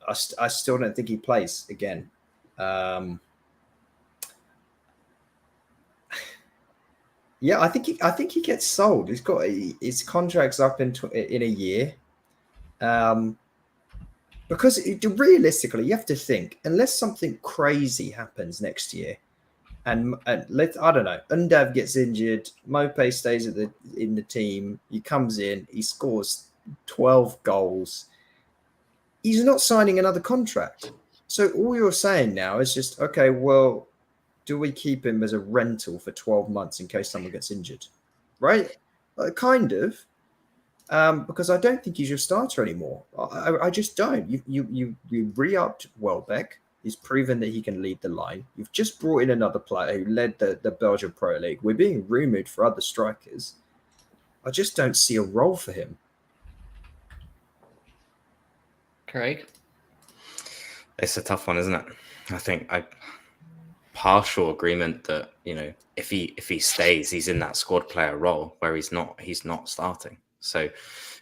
I still don't think he plays again. Yeah, I think he gets sold. He's got his contract's up in a year. Because realistically, you have to think, unless something crazy happens next year, and I don't know, Undav gets injured, Maupay stays in the team, he comes in, he scores 12 goals. He's not signing another contract. So all you're saying now is just, okay, well, do we keep him as a rental for 12 months in case someone gets injured? Right? Kind of. Because I don't think he's your starter anymore. I just don't. You re-upped Welbeck. He's proven that he can lead the line. You've just brought in another player who led the Belgian Pro League. We're being rumoured for other strikers. I just don't see a role for him. Craig? It's a tough one, isn't it? I think partial agreement that, if he stays, he's in that squad player role where he's not starting. So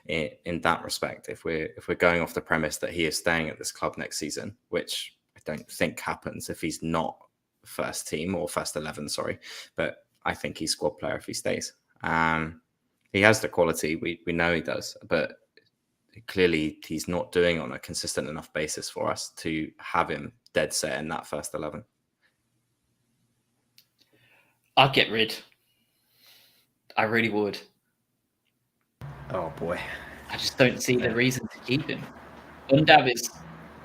in that respect, if we're going off the premise that he is staying at this club next season, which I don't think happens if he's not first team or first 11, sorry, but I think he's squad player if he stays. He has the quality, we know he does, but clearly he's not doing it on a consistent enough basis for us to have him dead set in that first 11. I'd get rid. I really would. Oh boy. I just don't see the reason to keep him. Undav is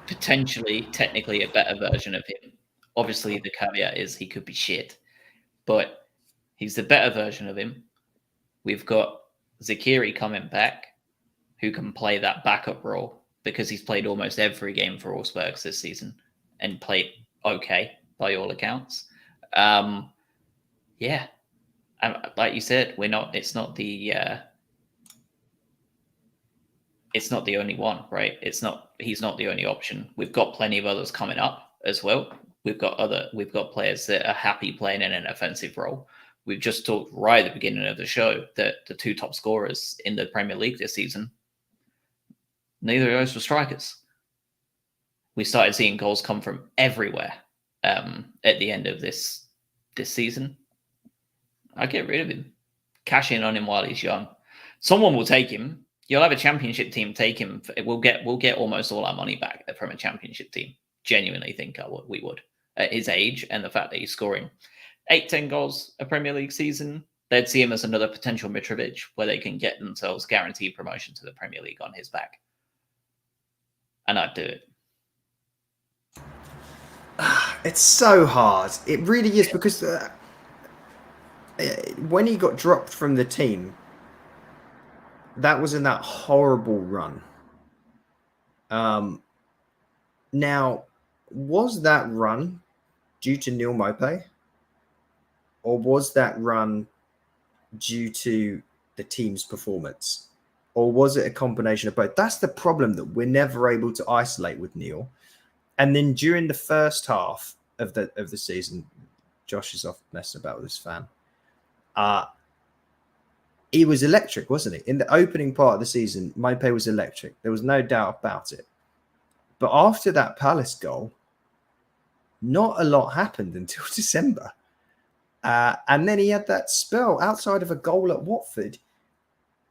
potentially, technically, a better version of him. Obviously, the caveat is he could be shit, but he's the better version of him. We've got Zakiri coming back, who can play that backup role because he's played almost every game for Augsburg this season and played okay by all accounts. Yeah, like you said, it's not the only one, right? He's not the only option. We've got plenty of others coming up as well. We've got players that are happy playing in an offensive role. We've just talked right at the beginning of the show that the two top scorers in the Premier League this season, neither of those were strikers. We started seeing goals come from everywhere at the end of this season. I'd get rid of him. Cash in on him while he's young. Someone will take him. You'll have a championship team take him. We'll get almost all our money back from a championship team. Genuinely think we would at his age and the fact that he's scoring 8-10 goals a Premier League season. They'd see him as another potential Mitrovic, where they can get themselves guaranteed promotion to the Premier League on his back, and I'd do it. It's so hard. It really is, because when he got dropped from the team, that was in that horrible run. Now, was that run due to Neal Maupay, or was that run due to the team's performance, or was it a combination of both? That's the problem that we're never able to isolate with Neal. And then during the first half of the season, Josh is off messing about with his fan. He was electric, wasn't he? In the opening part of the season, Maupay was electric. There was no doubt about it. But after that Palace goal, not a lot happened until December. And then he had that spell outside of a goal at Watford.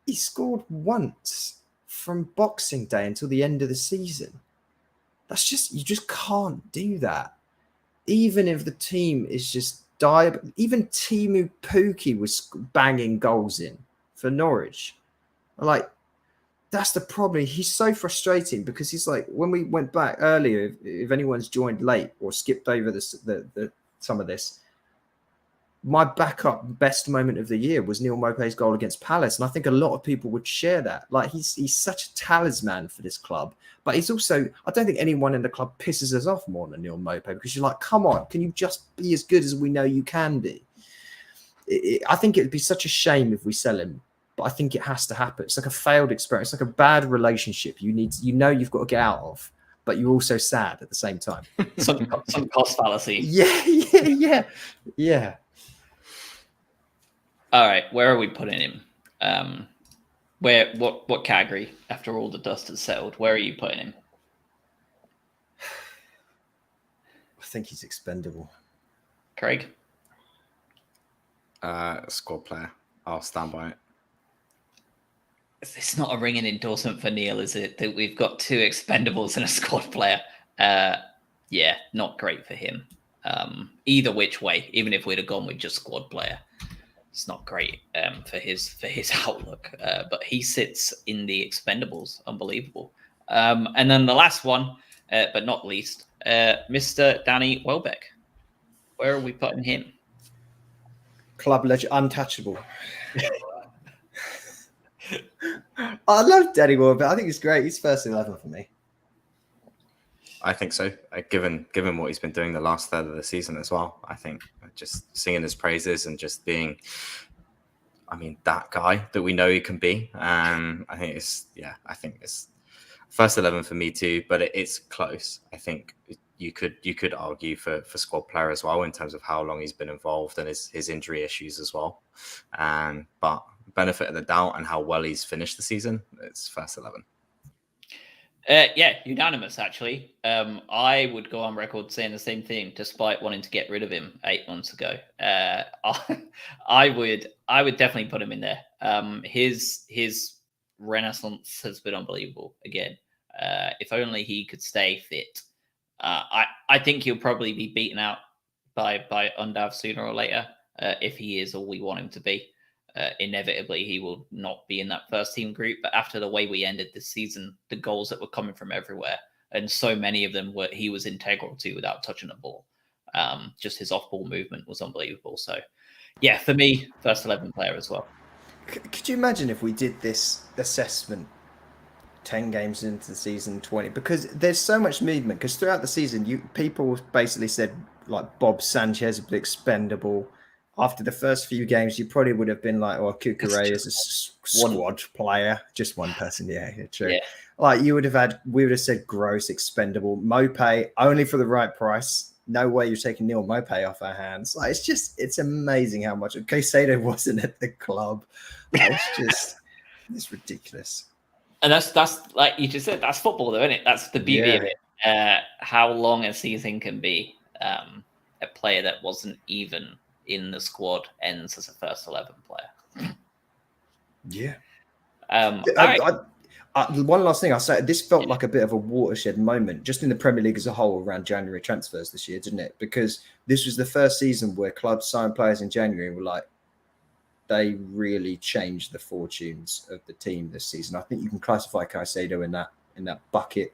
He scored once from Boxing Day until the end of the season. That's just, you just can't do that. Even if the team is just even Timu Pukki was banging goals in for Norwich. Like, that's the problem. He's so frustrating, because he's like, when we went back earlier, if anyone's joined late or skipped over some of this, my backup best moment of the year was Neal Maupay's goal against Palace. And I think a lot of people would share that. Like, he's such a talisman for this club. But he's also, I don't think anyone in the club pisses us off more than Neal Maupay, because you're like, come on, can you just be as good as we know you can be? I think it'd be such a shame if we sell him, but I think it has to happen. It's like a failed experiment. It's like a bad relationship you've got to get out of, but you're also sad at the same time. some cost fallacy. Yeah. All right, where are we putting him? What category, after all the dust has settled? Where are you putting him? I think he's expendable. Craig? Squad player. I'll stand by it. It's not a ringing endorsement for Neal, is it? That we've got 2 expendables and a squad player. Yeah, not great for him. Either which way, even if we'd have gone with just squad player, it's not great for his outlook. But he sits in the expendables. Unbelievable. And then the last one, but not least, Mr. Danny Welbeck. Where are we putting him? Club legend, untouchable. I love Danny Welbeck. I think he's great. He's first 11 for me. I think so. Given what he's been doing the last third of the season as well, I think just singing his praises and just being, that guy that we know he can be. I think it's first 11 for me too, but it's close. I think you could argue for squad player as well in terms of how long he's been involved and his injury issues as well. But benefit of the doubt and how well he's finished the season, it's first 11. Yeah, unanimous actually. I would go on record saying the same thing, despite wanting to get rid of him 8 months ago. I would definitely put him in there. His renaissance has been unbelievable again. If only he could stay fit. I think he'll probably be beaten out by Undav sooner or later. If he is all we want him to be. Inevitably, he will not be in that first team group. But after the way we ended this season, the goals that were coming from everywhere, and so many of them he was integral to without touching the ball. Just his off-ball movement was unbelievable. So, yeah, for me, first 11 player as well. Could you imagine if we did this assessment 10 games into the season, 20? Because there's so much movement. Because throughout the season, people basically said, like, Bob Sanchez would be expendable. After the first few games, you probably would have been like, "Oh, Cucurella is a squad player, just one person." Yeah, true. Yeah. Like we would have said, Gross expendable, Maupay only for the right price. No way you're taking Neal Maupay off our hands. Like it's amazing how much Caicedo wasn't at the club. It's ridiculous. And that's like you just said, that's football, though, isn't it? That's the beauty of it. How long a season can be. A player that wasn't even in the squad ends as a first 11 player. Yeah. All right. One last thing I'll say, this felt like a bit of a watershed moment just in the Premier League as a whole around January transfers this year, didn't it? Because this was the first season where clubs signed players in January and were like, they really changed the fortunes of the team this season. I think you can classify Caicedo in that bucket.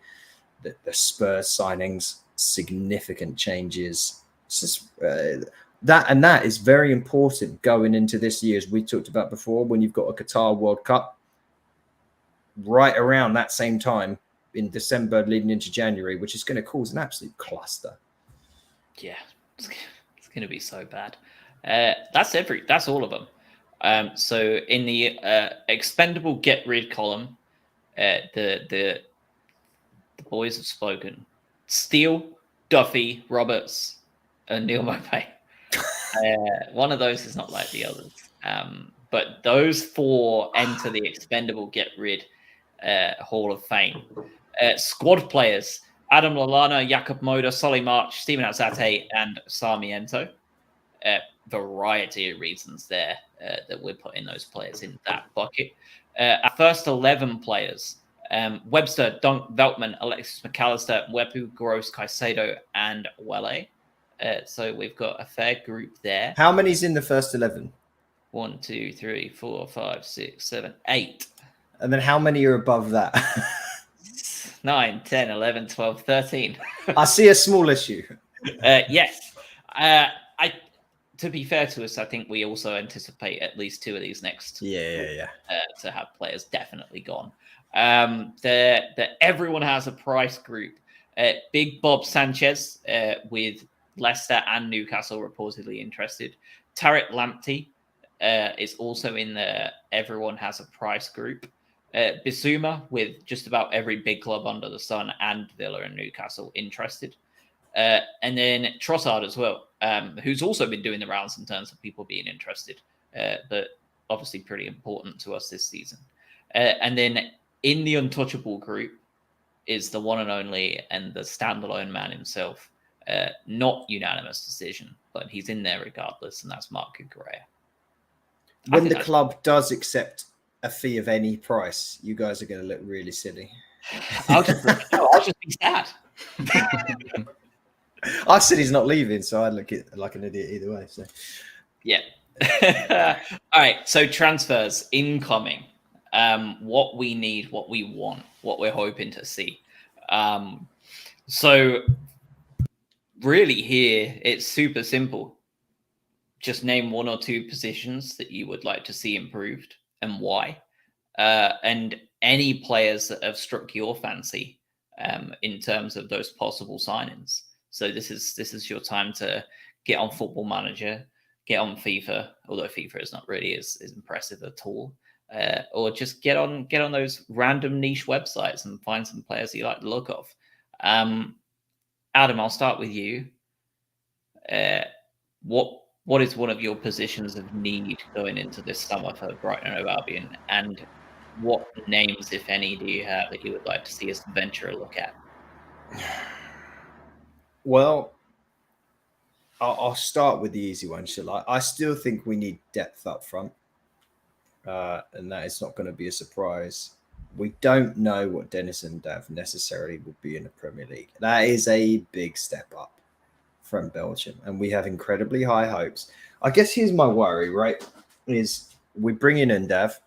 The Spurs signings, significant changes. That is very important going into this year, as we talked about before, when you've got a Qatar World Cup right around that same time in December leading into January, which is going to cause an absolute cluster. Yeah, it's going to be so bad. That's all of them. So in the expendable get rid column, the boys have spoken. Steele, Duffy, Roberts, and Neil Maupay. One of those is not like the others. But those four enter the expendable get rid Hall of Fame. Squad players: Adam Lallana, Jakob Moda, Solly March, Steven Alzate, and Sarmiento. Variety of reasons there that we're putting those players in that bucket. Our first 11 players: Webster, Dunk, Veltman, Alexis McAllister, Wepu, Gross, Caicedo, and Welle. So we've got a fair group there. How many's in the first 11? 1, 2, 3, 4, 5, 6, 7, 8. And then how many are above that? 9, 10, 11, 12, 13. I see a small issue. Yes. To be fair to us, I think we also anticipate at least 2 of these next to have players definitely gone. Everyone has a price group. Big Bob Sanchez with Leicester and Newcastle reportedly interested. Tariq Lamptey is also in the everyone has a price group. Bissouma with just about every big club under the sun and Villa and Newcastle interested. And then Trossard as well, who's also been doing the rounds in terms of people being interested, but obviously pretty important to us this season. And then in the untouchable group is the one and only and the standalone man himself. Not unanimous decision, but he's in there regardless, and that's Marc Cucurella. When the club does accept a fee of any price, you guys are going to look really silly. I'll just be sad. I said he's not leaving, so I'd look like an idiot either way. So, yeah. All right. So transfers incoming. What we need, what we want, what we're hoping to see. So really, here it's super simple. Just name 1 or 2 positions that you would like to see improved and why, and any players that have struck your fancy in terms of those possible signings. So this is your time to get on Football Manager, get on FIFA, although FIFA is not really as impressive at all, or just get on those random niche websites and find some players you like the look of. Adam, I'll start with you. What is one of your positions of need going into this summer for Brighton and Albion, and what names, if any, do you have that you would like to see us venture a look at? Well, I'll start with the easy one. So, I still think we need depth up front, and that is not going to be a surprise. We don't know what Dennis Undav necessarily will be in the Premier League. That is a big step up from Belgium, and we have incredibly high hopes. I guess here's my worry, right? Is we bring in Undav.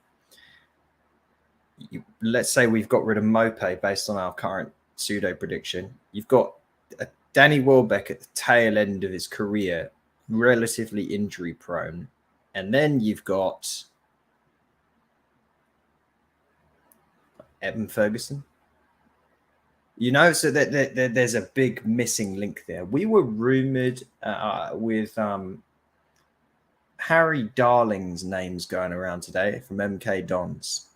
Let's say we've got rid of Maupay based on our current pseudo prediction. You've got Danny Welbeck at the tail end of his career, relatively injury prone, and then you've got Evan Ferguson. So that there's a big missing link there. We were rumored with Harry Darling's names going around today from MK Dons.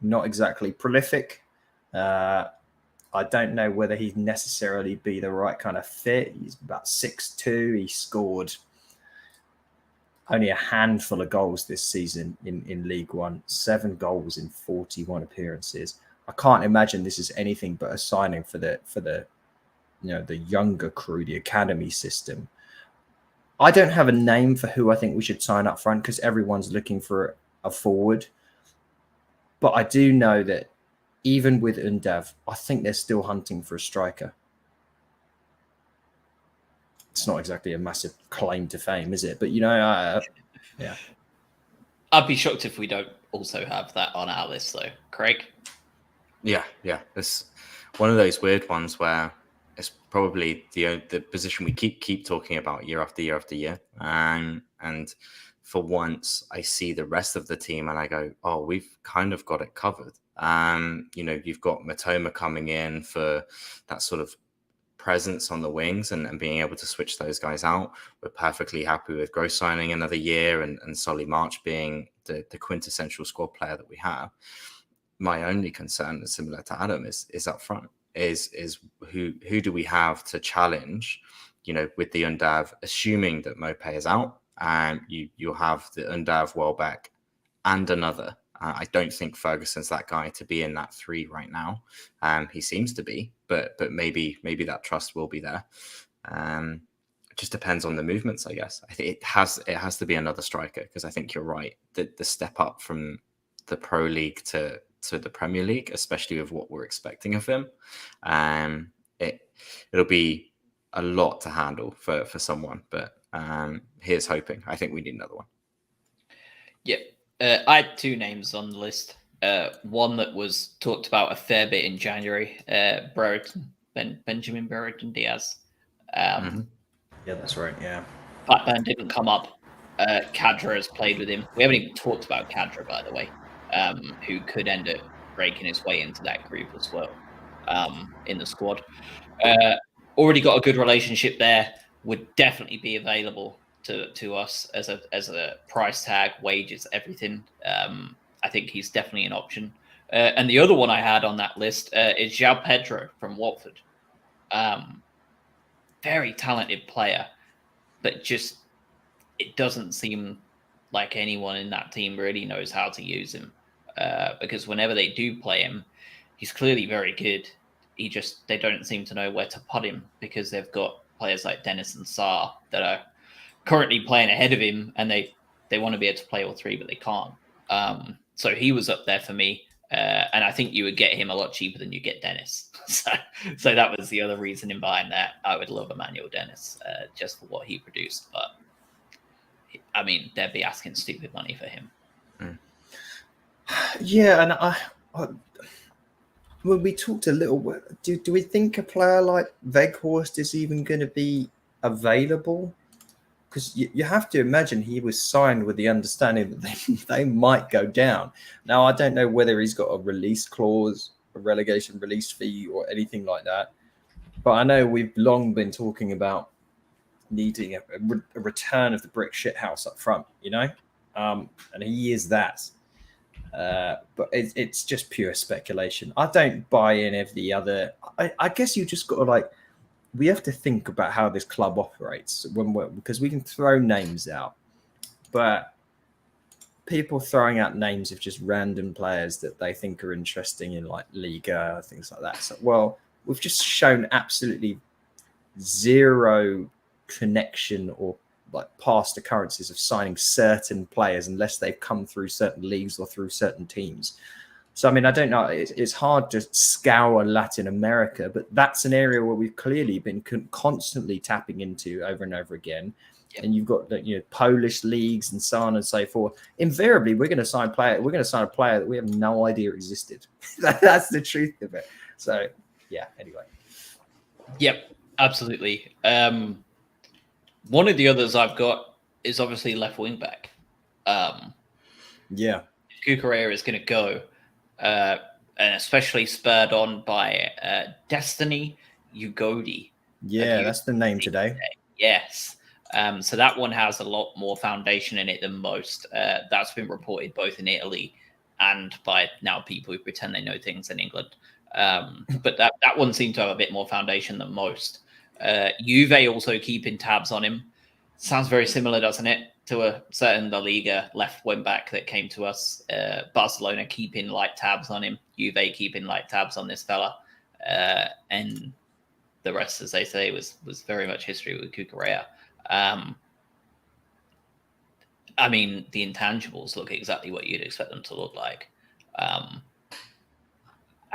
Not exactly prolific. I don't know whether he'd necessarily be the right kind of fit. He's about 6'2". He scored only a handful of goals this season in League One. 7 goals in 41 appearances. I can't imagine this is anything but a signing for the younger crew, the academy system. I don't have a name for who I think we should sign up front because everyone's looking for a forward. But I do know that even with Undav, I think they're still hunting for a striker. It's not exactly a massive claim to fame, is it? But yeah. I'd be shocked if we don't also have that on our list, though. Craig? Yeah. It's one of those weird ones where it's probably the position we keep talking about year after year after year, and for once I see the rest of the team and I go, oh, we've kind of got it covered. You've got Matoma coming in for that sort of presence on the wings and being able to switch those guys out. We're perfectly happy with Gross signing another year and Solly March being the quintessential squad player that we have. My only concern, similar to Adam, is up front. Is who do we have to challenge? With the Undav, assuming that Mopé is out, and you'll have the Undav, Welbeck, and another. I don't think Ferguson's that guy to be in that 3 right now. He seems to be, but maybe that trust will be there. It just depends on the movements, I guess. I think it has to be another striker, because I think you're right. The step up from the Pro League to the Premier League, especially with what we're expecting of him, it'll be a lot to handle for someone. But here's hoping. I think we need another one. Yep. I had 2 names on the list. One that was talked about a fair bit in January, Benjamin Brereton Diaz. Yeah, that's right. Yeah. Blackburn didn't come up. Kadra has played with him. We haven't even talked about Kadra, by the way, who could end up breaking his way into that group as well in the squad. Already got a good relationship there. Would definitely be available to us as a price tag, wages, everything. I think he's definitely an option. And the other one I had on that list is João Pedro from Watford. Very talented player, but just it doesn't seem like anyone in that team really knows how to use him. Because whenever they do play him, he's clearly very good. They don't seem to know where to put him, because they've got players like Dennis and Sarr that are currently playing ahead of him, and they want to be able to play all 3, but they can't. So he was up there for me, and I think you would get him a lot cheaper than you get Dennis. So that was the other reasoning behind that. I would love Emmanuel Dennis just for what he produced, but I mean, they'd be asking stupid money for him. Yeah, and I when we talked a little, do we think a player like Weghorst is even going to be available? Because you have to imagine he was signed with the understanding that they might go down. Now, I don't know whether he's got a release clause, a relegation release fee, or anything like that. But I know we've long been talking about needing a return of the brick shithouse up front, and he is that. But it's just pure speculation. I don't buy any of the other. I guess you just got to we have to think about how this club operates because we can throw names out, but people throwing out names of just random players that they think are interesting in Liga, things like that. So, well, we've just shown absolutely zero connection or past occurrences of signing certain players unless they've come through certain leagues or through certain teams. So, I mean, I don't know. It's hard to scour Latin America, but that's an area where we've clearly been constantly tapping into over and over again. Yep. And you've got Polish leagues and so on and so forth. Invariably, we're going to sign a player that we have no idea existed. That's the truth of it. So, yeah. Anyway. Yep, absolutely. One of the others I've got is obviously left wing back. Yeah. Cucurella is going to go. And especially spurred on by Destiny Ugodi. Yeah, that's the name today. Yes. So that one has a lot more foundation in it than most. That's been reported both in Italy and by now people who pretend they know things in England. But that one seemed to have a bit more foundation than most. Juve also keeping tabs on him. Sounds very similar, doesn't it, to a certain La Liga left wing back that came to us. Barcelona keeping light tabs on him. Juve keeping light tabs on this fella. And the rest, as they say, was very much history with Cucurella. I mean, the intangibles look exactly what you'd expect them to look like. I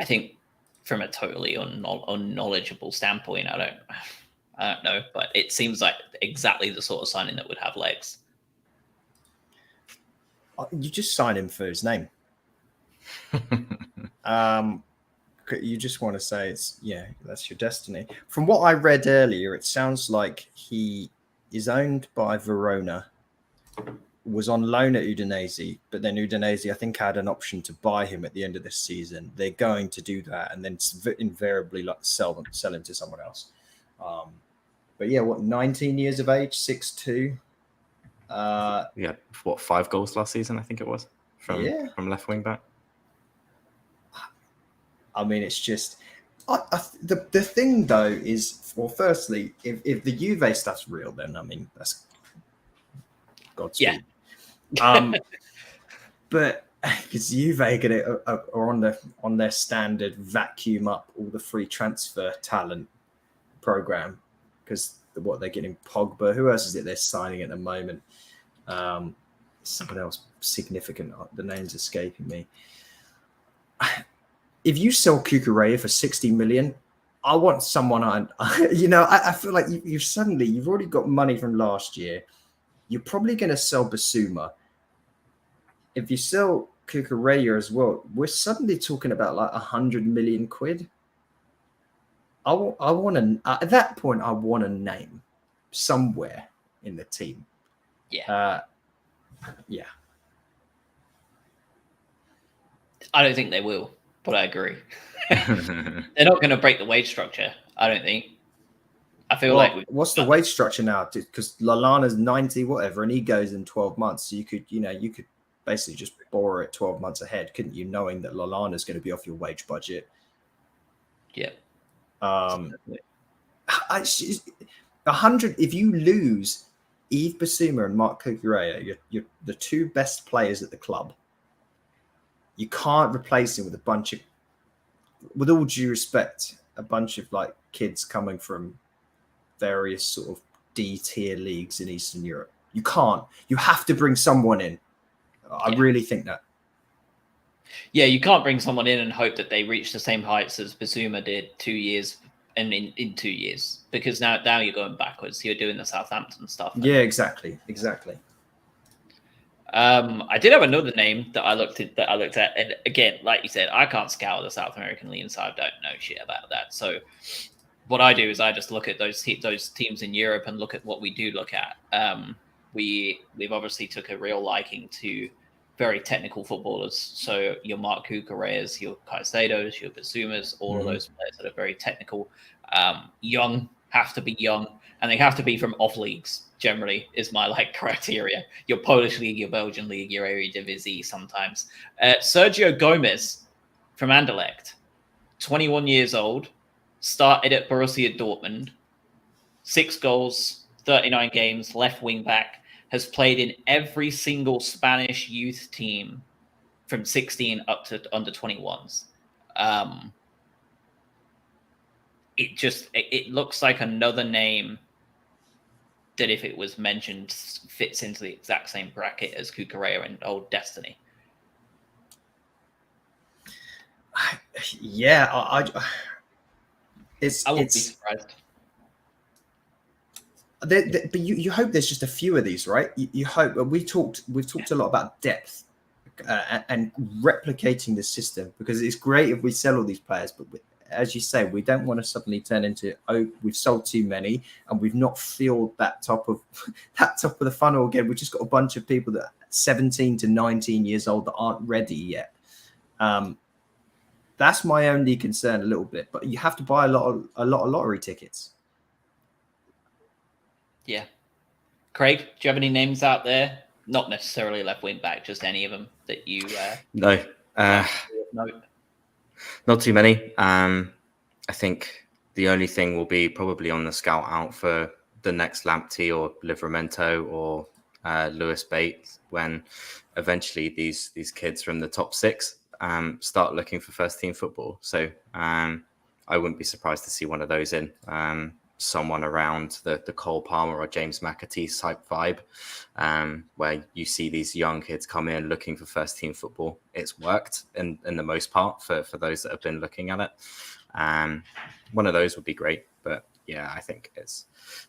think from a totally unknowledgeable standpoint, I don't know, but it seems like exactly the sort of signing that would have legs. You just sign him for his name. You just want to say that's your destiny. From what I read earlier, it sounds like he is owned by Verona, was on loan at Udinese, but then Udinese, I think, had an option to buy him at the end of this season. They're going to do that and then invariably sell him to someone else. But yeah, 19 years of age, 6'2". Yeah, 5 goals last season, I think it was, from left wing back. I mean, it's just the thing though is, well, firstly, if the Juve stuff's real, then I mean that's Godspeed. Yeah. But because Juve are on their standard vacuum up all the free transfer talent program, because what they're getting Pogba. Who else is it they're signing at the moment? Someone else significant. The name's escaping me. If you sell Cucurella for 60 million, I want someone on. I feel like you've already got money from last year. You're probably going to sell Basuma. If you sell Cucurella as well, we're suddenly talking about like 100 million quid. I want at that point, I want a name somewhere in the team. Yeah. Yeah. I don't think they will, but I agree. They're not going to break the wage structure, I don't think. I feel like what's the wage structure now? Because Lallana's 90 whatever, and he goes in 12 months. So you could basically just borrow it 12 months ahead, couldn't you? Knowing that Lallana's going to be off your wage budget. Yeah. 100. If you lose Yves Bissouma and Marc Cucurella, you're the two best players at the club. You can't replace him with a bunch of, with all due respect, a bunch of like kids coming from various sort of D-tier leagues in Eastern Europe. You can't. You have to bring someone in. I really think that. Yeah, you can't bring someone in and hope that they reach the same heights as Bissouma did 2 years and in 2 years, because now you're going backwards. You're doing the Southampton stuff. Yeah, exactly. I did have another name that I looked at, and again, like you said, I can't scour the South American League, so I don't know shit about that. So what I do is I just look at those teams in Europe and look at what we do look at. We've obviously took a real liking to very technical footballers. So your Marc Cucurellas, your Caicedos, your Bissoumas, all of those players that are very technical, young, have to be young, and they have to be from off leagues. Generally, is my criteria. Your Polish league, your Belgian league, your Eredivisie sometimes. Sergio Gomez from Anderlecht, 21 years old, started at Borussia Dortmund, 6 goals, 39 games, left wing back, has played in every single Spanish youth team from 16 up to under 21s. It looks like another name that, if it was mentioned, fits into the exact same bracket as Cucurella and old Destiny. Yeah, I wouldn't be surprised. But you hope there's just a few of these, right? You hope. We've talked a lot about depth and replicating the system, because it's great if we sell all these players, but as you say, we don't want to suddenly turn into, we've sold too many and we've not filled that top of the funnel again. We've just got a bunch of people that are 17 to 19 years old that aren't ready yet. That's my only concern a little bit. But you have to buy a lot of lottery tickets. Yeah. Craig, do you have any names out there? Not necessarily left wing back, just any of them that you No. Not too many. I think the only thing will be probably on the scout out for the next Lamptey or Livramento or Lewis Bates, when eventually these kids from the top 6 start looking for first team football. So I wouldn't be surprised to see one of those in. someone around the Cole Palmer or James McAtee type vibe, where you see these young kids come in looking for first team football. It's worked in the most part for those that have been looking at it. One of those would be great, but yeah, I think it's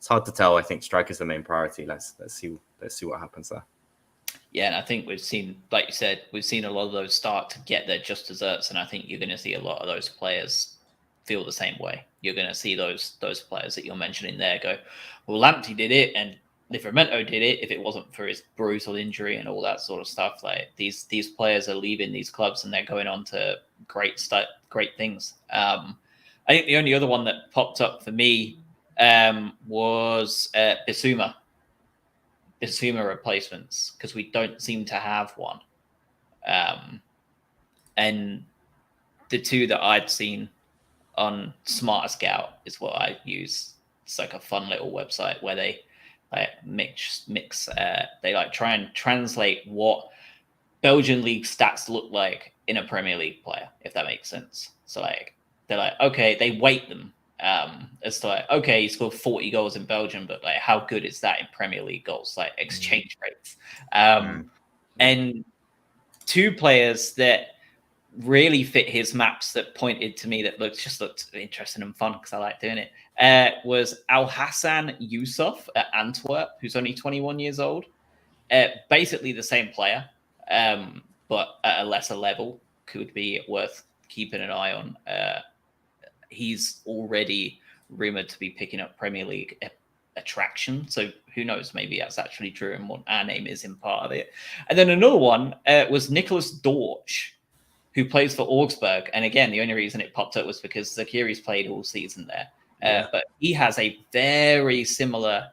hard to tell. I think striker's the main priority. Let's see what happens there. Yeah, and I think we've seen, like you said, we've seen a lot of those start to get their just desserts, and I think you're going to see a lot of those players feel the same way. You're going to see those players that you're mentioning there go, well, Lamptey did it, and Livramento did it. If it wasn't for his brutal injury and all that sort of stuff, like these players are leaving these clubs and they're going on to great things. I think the only other one that popped up for me was Bissouma replacements, because we don't seem to have one. And the two that I'd seen on Smarter Scout is what I use. It's like a fun little website where they like mix they like try and translate what Belgian league stats look like in a Premier League player, if that makes sense. So like they're like, okay, they weight them as to like, okay, he scored 40 goals in Belgium, but like how good is that in Premier League goals, like exchange rates? And two players that really fit his maps that pointed to me that looked interesting and fun because I like doing it was Alhassan Yusuf at Antwerp, who's only 21 years old. Basically the same player, but at a lesser level, could be worth keeping an eye on. He's already rumored to be picking up Premier League attraction, so who knows, maybe that's actually true and what our name is in part of it. And then another one was Nicholas Dortch, who plays for Augsburg. And again, the only reason it popped up was because Zakiri's played all season there. But he has a very similar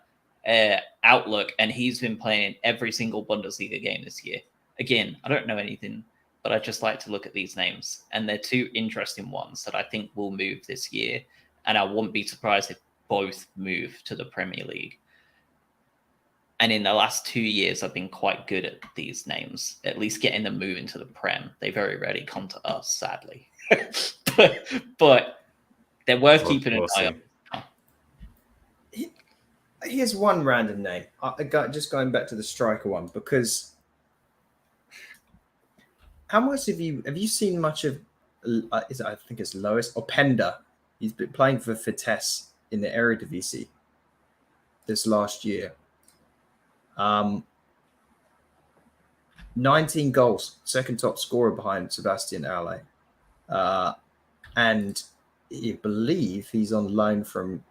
outlook, and he's been playing every single Bundesliga game this year. Again, I don't know anything, but I just like to look at these names. And they're two interesting ones that I think will move this year. And I wouldn't be surprised if both move to the Premier League. And in the last 2 years, I've been quite good at these names, at least getting them moving to the Prem. They very rarely come to us, sadly. but they're worth keeping an eye on. Here's one random name. Just going back to the striker one, because how much have you seen much of? I think it's Lois Openda. He's been playing for Vitesse in the Eredivisie this last year. 19 goals, second top scorer behind Sebastian Haller. And I believe he's on loan from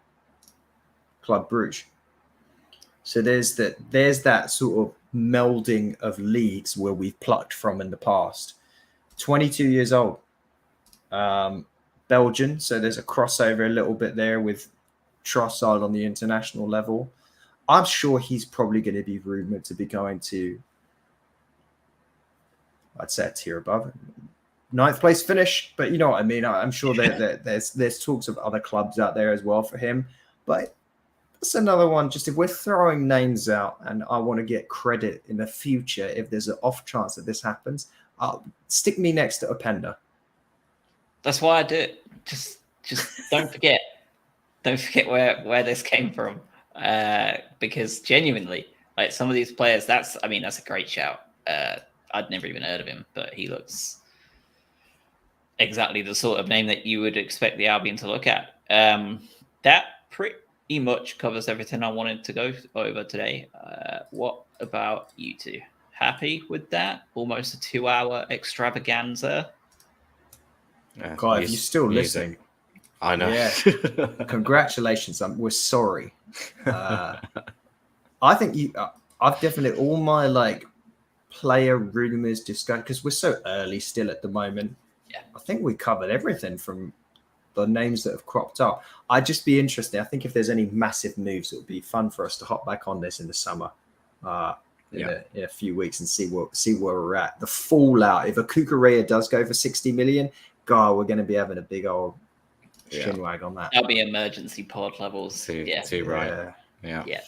Club Brugge. So there's that sort of melding of leagues where we've plucked from in the past. 22 years old. Belgian, so there's a crossover a little bit there with Trossard on the international level. I'm sure he's probably going to be rumored to be going to, I'd say a tier above, 9th place finish. But you know what I mean? I'm sure there's talks of other clubs out there as well for him. But that's another one. Just if we're throwing names out and I want to get credit in the future, if there's an off chance that this happens, stick me next to Openda. That's why I do it. Just don't forget. Don't forget where this came from. Because genuinely, like some of these players, that's a great shout. I'd never even heard of him, but he looks exactly the sort of name that you would expect the Albion to look at. That pretty much covers everything I wanted to go over today. What about you two? Happy with that? Almost a 2-hour extravaganza. Yeah, God, if you're still listening, I know. Yeah. Congratulations. We're sorry. I think I've definitely all my like player rumors discussed because we're so early still at the moment. Yeah. I think we covered everything from the names that have cropped up. I'd just be interested. I think if there's any massive moves, it would be fun for us to hop back on this in the summer. In a few weeks and see where we're at. The fallout. If a Cucurella does go for 60 million, God, we're going to be having a big old chinwag on that. That'll be emergency pod levels. Too right. Yeah.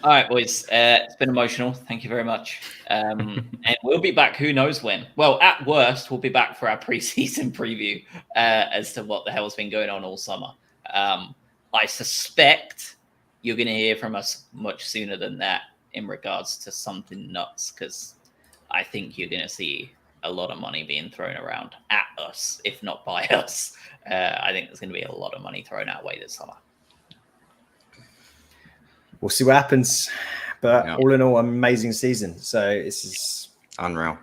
All right, boys. It's been emotional. Thank you very much. And we'll be back. Who knows when? Well, at worst, we'll be back for our preseason preview as to what the hell's been going on all summer. I suspect you're going to hear from us much sooner than that in regards to something nuts, because I think you're going to see a lot of money being thrown around at us, if not by us. I think there's going to be a lot of money thrown our way this summer. We'll see what happens. But Yeah. all in all, amazing season. So this is Unreal.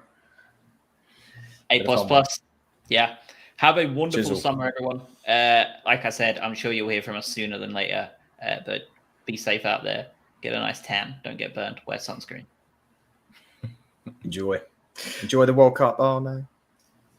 A++. Yeah. Have a wonderful Chisel. summer, everyone. Like I said, I'm sure you'll hear from us sooner than later. But be safe out there. Get a nice tan. Don't get burned. Wear sunscreen. enjoy the World Cup. Oh no.